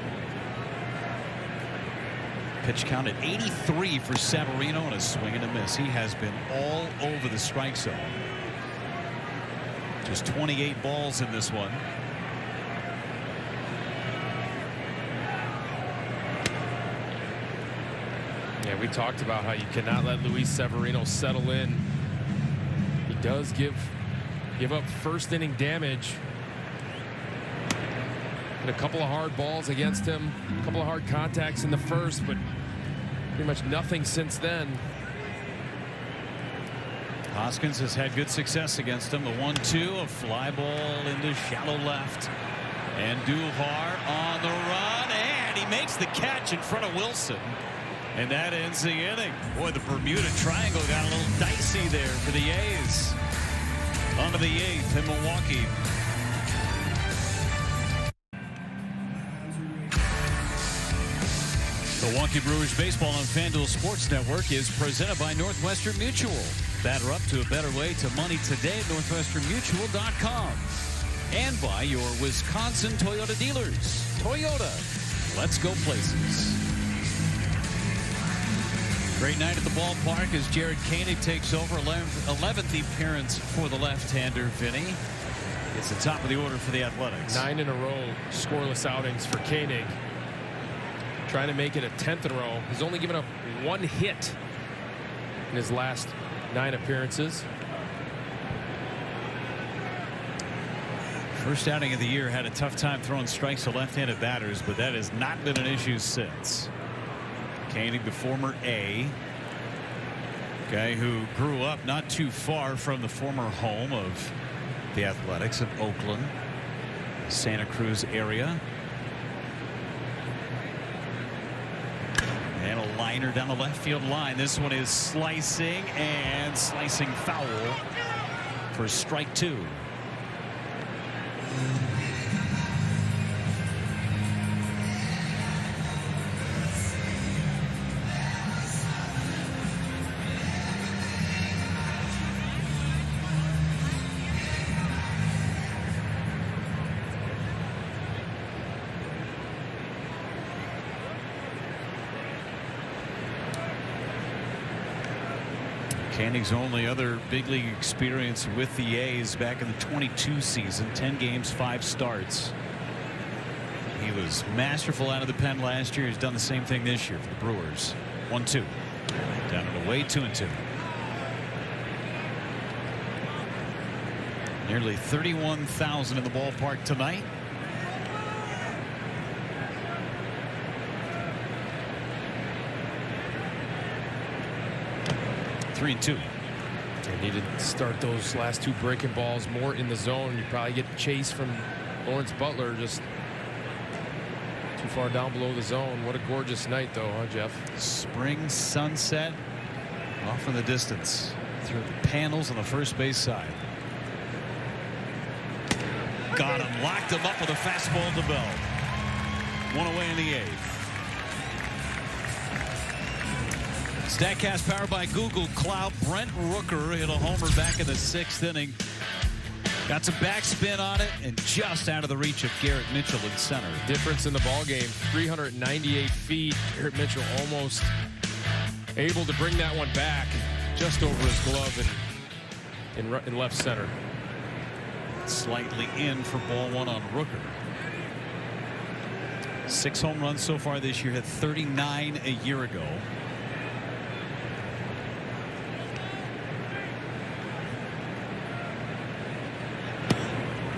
S1: Pitch count at 83 for Severino and a swing and a miss. He has been all over the strike zone. Just 28 balls in this one.
S2: Yeah, we talked about how you cannot let Luis Severino settle in. He does give up first inning damage. And a couple of hard balls against him, a couple of hard contacts in the first, but pretty much nothing since then.
S1: Hoskins has had good success against him. The 1-2, a fly ball into shallow left. And Duhar on the run, and he makes the catch in front of Wilson. And that ends the inning. Boy, the Bermuda Triangle got a little dicey there for the A's. On to the 8th in Milwaukee. Milwaukee Brewers baseball on FanDuel Sports Network is presented by Northwestern Mutual. Batter up to a better way to money today at northwesternmutual.com. And by your Wisconsin Toyota dealers. Toyota, let's go places. Great night at the ballpark as Jared Koenig takes over. 11th appearance for the left-hander, Vinny. It's the top of the order for the Athletics.
S2: 9 in a row scoreless outings for Koenig. Trying to make it a 10th in a row. He's only given up 1 hit in his last 9 appearances.
S1: First outing of the year, had a tough time throwing strikes to left-handed batters, but that has not been an issue since. Koenig, the former A, guy who grew up not too far from the former home of the Athletics of Oakland, Santa Cruz area. And a liner down the left field line. This one is slicing and slicing foul for strike 2. Koenig's only other big league experience with the A's back in the 22 season, 10 games, 5 starts. He was masterful out of the pen last year. He's done the same thing this year for the Brewers. 1-2. Down and away, 2-2. Nearly 31,000 in the ballpark tonight. Three and two.
S2: They needed to start those last 2 breaking balls more in the zone. You probably get chase from Lawrence Butler, just too far down below the zone. What a gorgeous night, though, huh, Jeff?
S1: Spring sunset off in the distance through the panels on the first base side. Got him, locked him up with a fastball to Bell. 1 away in the 8th. StatCast powered by Google Cloud. Brent Rooker hit a homer back in the 6th inning. Got some backspin on it and just out of the reach of Garrett Mitchell in center.
S2: Difference in the ball game, 398 feet. Garrett Mitchell almost able to bring that one back just over his glove and in left center.
S1: Slightly in for ball 1 on Rooker. 6 home runs so far this year, had 39 a year ago.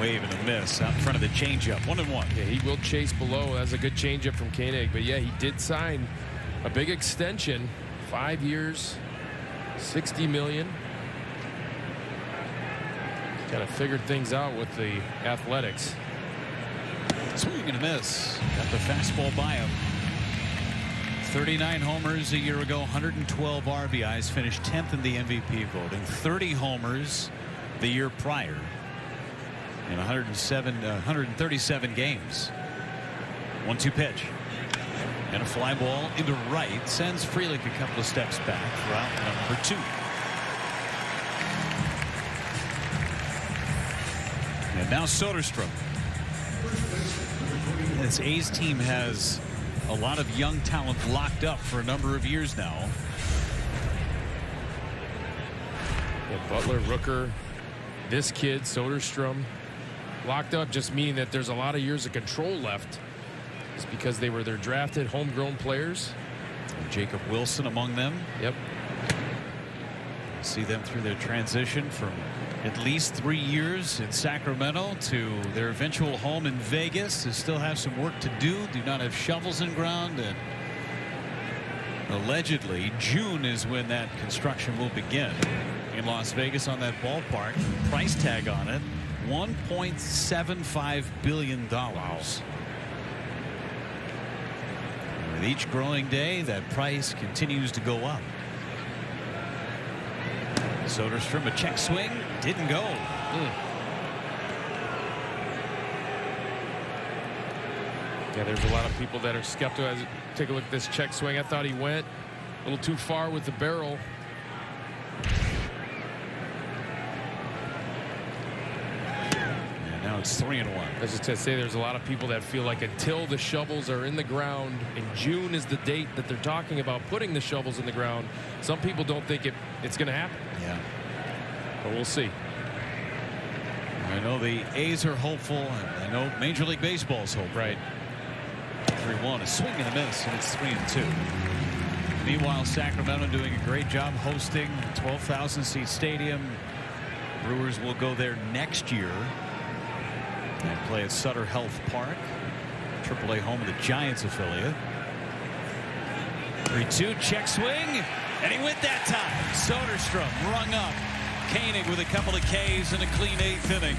S1: Wave and a miss out in front of the changeup. 1-1.
S2: Yeah, he will chase below. That's a good changeup from Koenig. But yeah, he did sign a big extension, 5 years, $60 million. Kind of figured things out with the Athletics.
S1: Swing and a miss. Got the fastball by him. 39 homers a year ago, 112 RBIs, finished 10th in the MVP voting. 30 homers the year prior in 137 games. 1-2 pitch. And a fly ball into right. Sends Frelick a couple of steps back for out number 2. And now Soderstrom. This A's team has a lot of young talent locked up for a number of years now.
S2: Yeah, Butler, Rooker, this kid, Soderstrom. Locked up just meaning that there's a lot of years of control left. It's because they're drafted homegrown players.
S1: And Jacob Wilson among them.
S2: Yep.
S1: See them through their transition from at least 3 years in Sacramento to their eventual home in Vegas. They still have some work to do. Do not have shovels in ground, and allegedly June is when that construction will begin in Las Vegas on that ballpark. Price tag on it, $1.75 billion. Wow. With each growing day, that price continues to go up. Soderstrom, a check swing, didn't go.
S2: Yeah, there's a lot of people that are skeptical. Take a look at this check swing. I thought he went a little too far with the barrel.
S1: And now it's 3-1.
S2: I was just to say, there's a lot of people that feel like until the shovels are in the ground, and June is the date that they're talking about putting the shovels in the ground. Some people don't think it's going to happen.
S1: Yeah.
S2: But we'll see.
S1: I know the A's are hopeful, and I know Major League Baseball is hopeful.
S2: Right.
S1: 3-1, a swing and a miss, and it's 3-2. Meanwhile, Sacramento doing a great job hosting 12,000-seat stadium. Brewers will go there next year and play at Sutter Health Park, AAA home of the Giants affiliate. 3-2, check swing, and he went that time. Soderstrom rung up. Koenig with a couple of Ks and a clean 8th inning.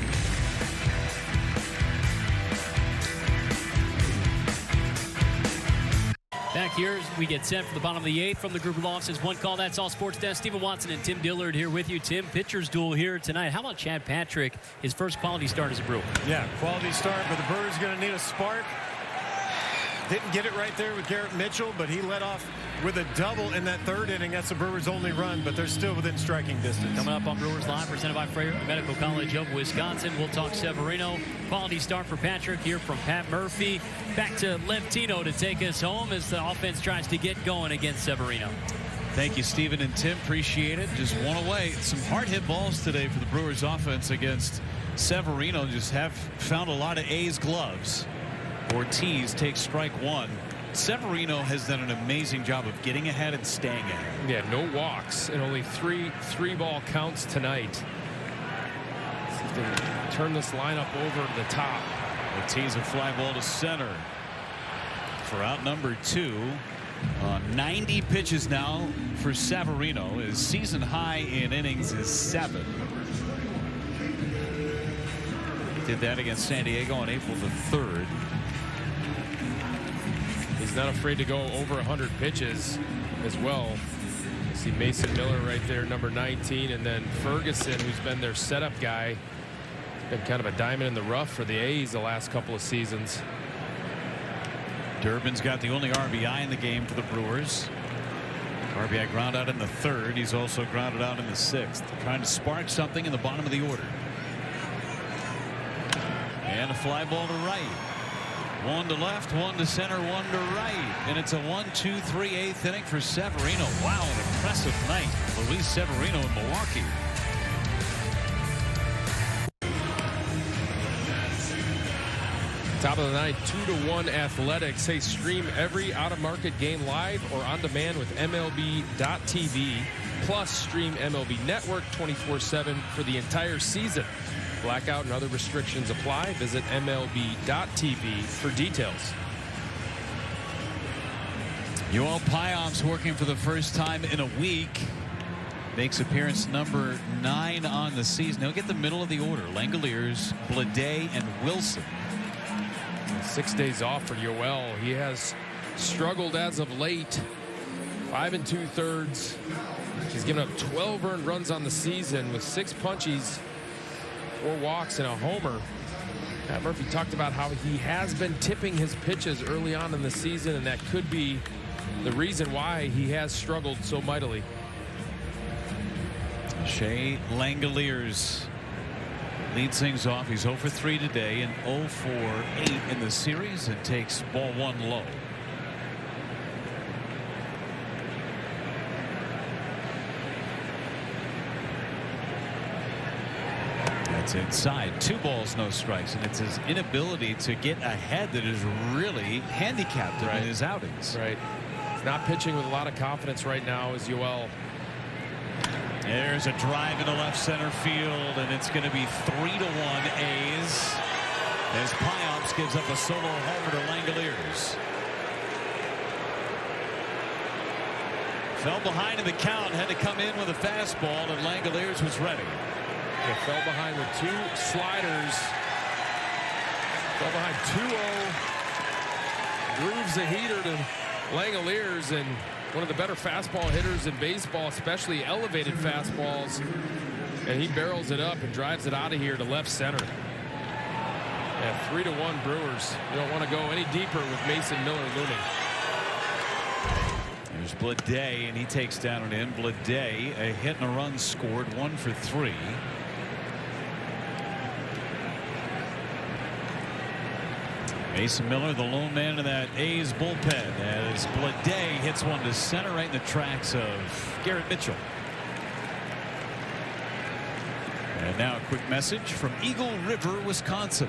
S7: Back here, we get set for the bottom of the 8th from the group of offices. One call, that's all sports desk. Stephen Watson and Tim Dillard here with you. Tim, pitcher's duel here tonight. How about Chad Patrick, his first quality start as a Brewer?
S8: Yeah, quality start, but the Brewers going to need a spark. Didn't get it right there with Garrett Mitchell, but he led off with a double in that 3rd inning. That's the Brewers' only run, but they're still within striking distance.
S7: Coming up on Brewers Live, presented by Frayser Medical College of Wisconsin. We'll talk Severino. Quality start for Patrick here from Pat Murphy. Back to Lentino to take us home as the offense tries to get going against Severino.
S1: Thank you, Stephen and Tim. Appreciate it. Just one away. Some hard hit balls today for the Brewers offense against Severino. Just have found a lot of A's gloves. Ortiz takes strike one. Severino has done an amazing job of getting ahead and staying ahead.
S2: Yeah, no walks and only three ball counts tonight. See if they can turn this lineup over to the top.
S1: Ortiz a fly ball to center for out number 2. 90 pitches now for Severino. His season high in innings is 7. Did that against San Diego on April the 3rd.
S2: He's not afraid to go over 100 pitches as well. You see Mason Miller right there, number 19, and then Ferguson, who's been their setup guy. Been kind of a diamond in the rough for the A's the last couple of seasons.
S1: Durbin's got the only RBI in the game for the Brewers. RBI ground out in the 3rd. He's also grounded out in the 6th. Trying to spark something in the bottom of the order. And a fly ball to right. One to left, one to center, one to right. And it's a 1-2-3 8th inning for Severino. Wow, an impressive night. Luis Severino in Milwaukee.
S2: Top of the ninth, 2-1 Athletics. Hey, stream every out-of-market game live or on demand with MLB.tv. Plus, stream MLB Network 24/7 for the entire season. Blackout and other restrictions apply. Visit MLB.tv for details.
S1: Yoel Piamps working for the first time in a week. Makes appearance number 9 on the season. He'll get the middle of the order. Langoliers, Bleday, and Wilson.
S2: 6 days off for Yoel. He has struggled as of late. 5 2/3. He's given up 12 earned runs on the season with 6 punchies, 4 walks, and a homer. Matt Murphy talked about how he has been tipping his pitches early on in the season, and that could be the reason why he has struggled so mightily.
S1: Shea Langoliers leads things off. He's 0 for 3 today and 0 for 8 in the series, and takes ball 1 low. That's inside. 2 balls, no strikes, and it's his inability to get ahead that has really handicapped him in his outings.
S2: Right. He's not pitching with a lot of confidence right now as Yoel.
S1: There's a drive into left center field, and it's going to be 3-1 A's as Piamps gives up a solo homer to Langoliers. Fell behind in the count, had to come in with a fastball, and Langoliers was ready.
S2: They fell behind with 2 sliders. Fell behind 2-0. Grooves a heater to Langoliers, and one of the better fastball hitters in baseball, especially elevated fastballs. And he barrels it up and drives it out of here to left center. Yeah, 3-1 Brewers. You don't want to go any deeper with Mason Miller looming.
S1: There's Bleday, and he takes down and in. Bleday, a hit and a run scored, 1 for 3. Mason Miller, the lone man in that A's bullpen, as Bleday hits one to center right in the tracks of Garrett Mitchell. And now a quick message from Eagle River, Wisconsin.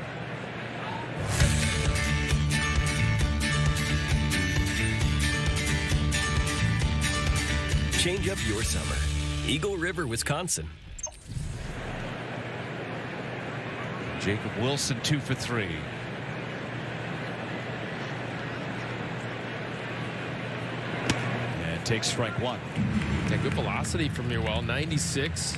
S9: Change up your summer. Eagle River, Wisconsin.
S1: Jacob Wilson, 2 for 3. And takes strike 1.
S2: Yeah, good velocity from Yoel, 96.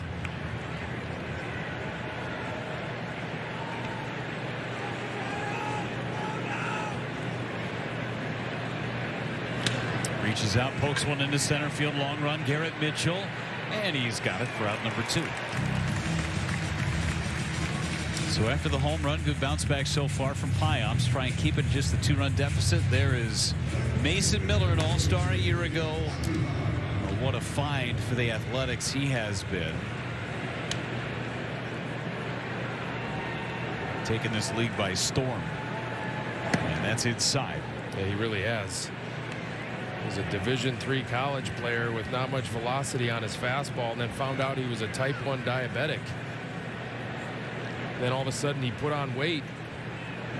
S1: Reaches out, pokes one into center field, long run, Garrett Mitchell, and he's got it for out number 2. So after the home run, good bounce back so far from Piamps. Try and keep it just the 2-run deficit. There is Mason Miller, an all-star a year ago. Oh, what a find for the Athletics he has been. Taking this league by storm. And that's inside.
S2: Yeah, he really has. He's a Division III college player with not much velocity on his fastball, and then found out he was a type 1 diabetic. Then all of a sudden he put on weight,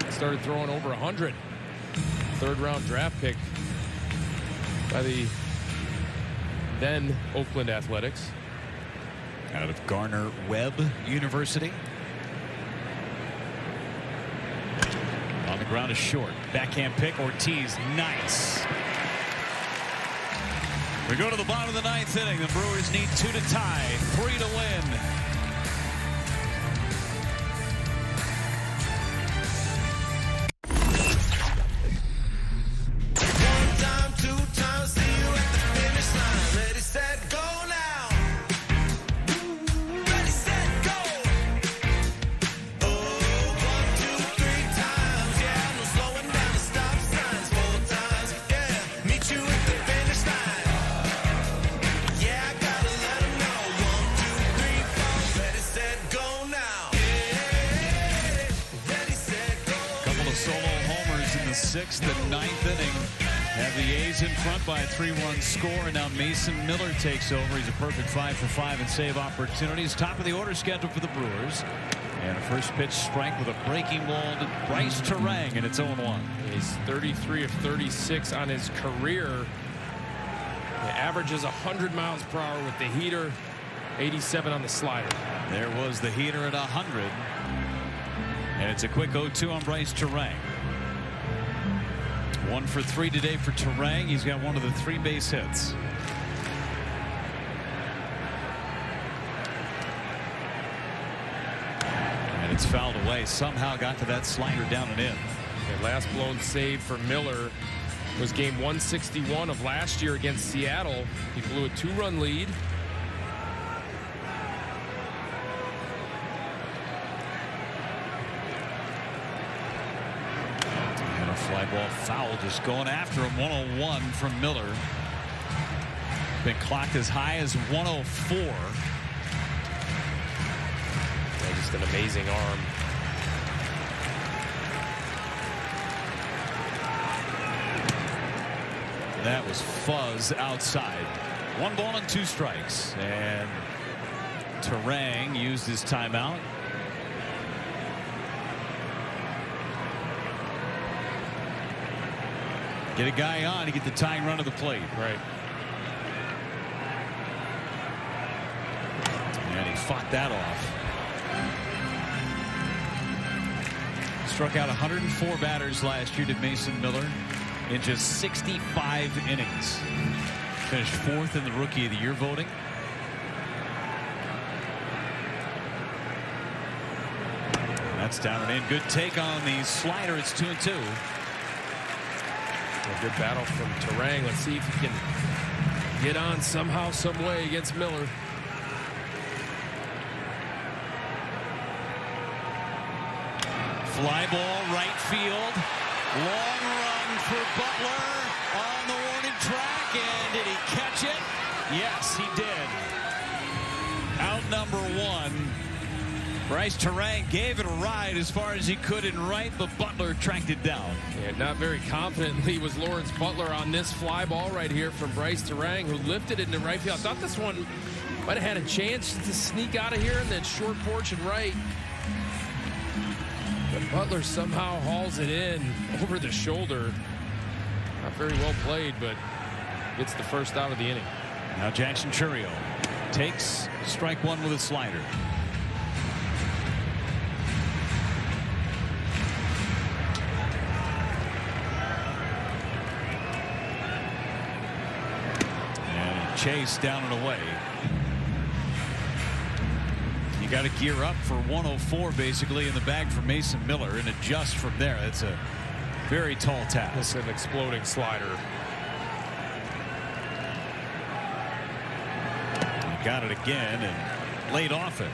S2: started throwing over 100. Third-round draft pick by the then Oakland Athletics.
S1: Out of Garner-Webb University. On the ground is short. Backhand pick. Ortiz. Nice. We go to the bottom of the 9th inning. The Brewers need 2 to tie, 3 to win. Sixth and 9th inning. Have the A's in front by a 3-run score, and now Mason Miller takes over. He's a perfect 5 for 5 in save opportunities. Top of the order schedule for the Brewers. And a first pitch strike with a breaking ball to Bryce Terang, and it's 0-1.
S2: He's 33 of 36 on his career. He averages 100 miles per hour with the heater, 87 on the slider.
S1: There was the heater at 100. And it's a quick 0-2 on Bryce Terang. 1 for 3 today for Terang. He's got one of the 3 base hits. And it's fouled away. Somehow got to that slider down and in.
S2: The last blown save for Miller was game 161 of last year against Seattle. He blew a 2-run lead.
S1: Fly ball foul, just going after him. 101 from Miller. Been clocked as high as 104.
S2: Yeah, just an amazing arm.
S1: That was fuzz outside. 1 ball and 2 strikes. And Terang used his timeout. Get a guy on to get the tying run to the plate.
S2: Right.
S1: And he fought that off. Struck out 104 batters last year to Mason Miller in just 65 innings. Finished 4th in the Rookie of the Year voting. And that's down and in. Good take on the slider. It's 2-2.
S2: A good battle from Terang. Let's see if he can get on somehow, some way against Miller.
S1: Fly ball, right field. Long run for Butler on the warning track. And did he catch it? Yes, he did. Out number 1. Bryce Terang gave it a ride as far as he could in right, but Butler tracked it down.
S2: Yeah, not very confidently was Lawrence Butler on this fly ball right here from Bryce Terang, who lifted it into right field. I thought this one might have had a chance to sneak out of here in that short porch and right. But Butler somehow hauls it in over the shoulder. Not very well played, but gets the first out of the inning.
S1: Now Jackson Chourio takes strike 1 with a slider. Chase down and away. You got to gear up for 104 basically in the bag for Mason Miller and adjust from there. That's a very tall task.
S2: It's an exploding slider.
S1: He got it again and laid off it.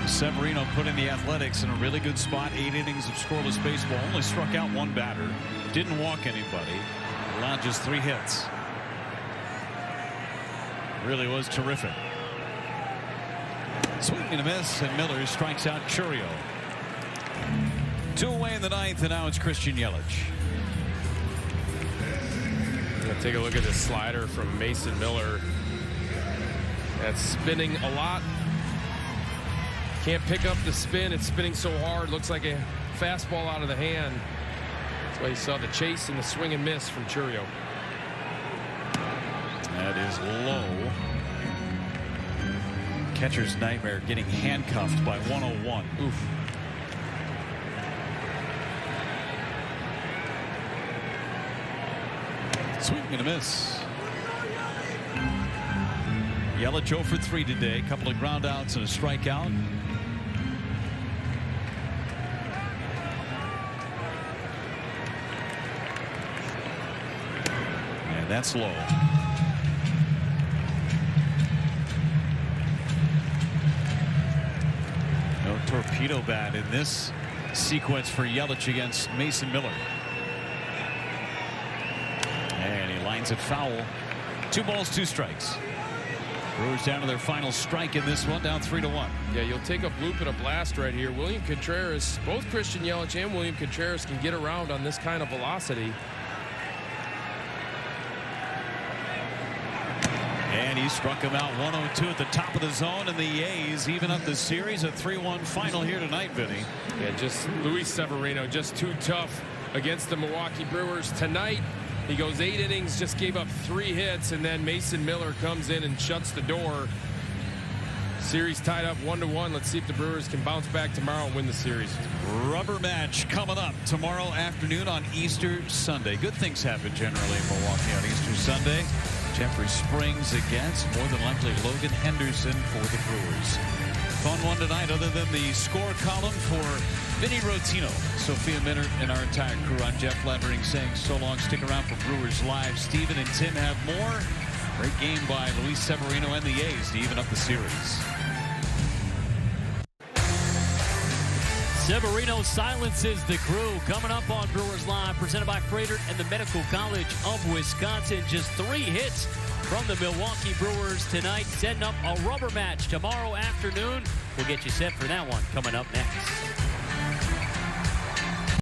S1: Severino put in the Athletics in a really good spot. 8 innings of scoreless baseball. Only struck out 1 batter. Didn't walk anybody. Allowed just 3 hits. Really was terrific. Swing and a miss, and Miller strikes out Chourio. 2 away in the 9th, and now it's Christian Yelich.
S2: Take a look at this slider from Mason Miller. That's spinning a lot. Can't pick up the spin. It's spinning so hard. Looks like a fastball out of the hand. That's why you saw the chase and the swing and miss from Churio.
S1: That is low. Catcher's nightmare, getting handcuffed by 101. Oof. Swing and a miss. Yelich 0 for 3 today. A couple of ground outs and a strikeout. And that's low. No torpedo bat in this sequence for Yelich against Mason Miller. And he lines it foul. 2 balls, 2 strikes. Brewers down to their final strike in this one, down 3-1.
S2: Yeah, you'll take a bloop and a blast right here. William Contreras, both Christian Yelich and William Contreras can get around on this kind of velocity.
S1: And he struck him out 102 at the top of the zone, and the A's even up the series. A 3-1 final here tonight, Vinny.
S2: Yeah, just Luis Severino just too tough against the Milwaukee Brewers tonight. He goes 8 innings, just gave up 3 hits, and then Mason Miller comes in and shuts the door. Series tied up 1-1. Let's see if the Brewers can bounce back tomorrow and win the series.
S1: Rubber match coming up tomorrow afternoon on Easter Sunday. Good things happen generally in Milwaukee on Easter Sunday. Jeffrey Springs against, more than likely, Logan Henderson for the Brewers. Fun one tonight, other than the score column for Vinny Rotino, Sophia Minert, and our entire crew. I'm Jeff Levering saying so long. Stick around for Brewers Live. Steven and Tim have more. Great game by Luis Severino and the A's to even up the series.
S7: Severino silences the crew. Coming up on Brewers Live, presented by Freighter and the Medical College of Wisconsin. Just 3 hits from the Milwaukee Brewers tonight, setting up a rubber match tomorrow afternoon. We'll get you set for that one coming up next.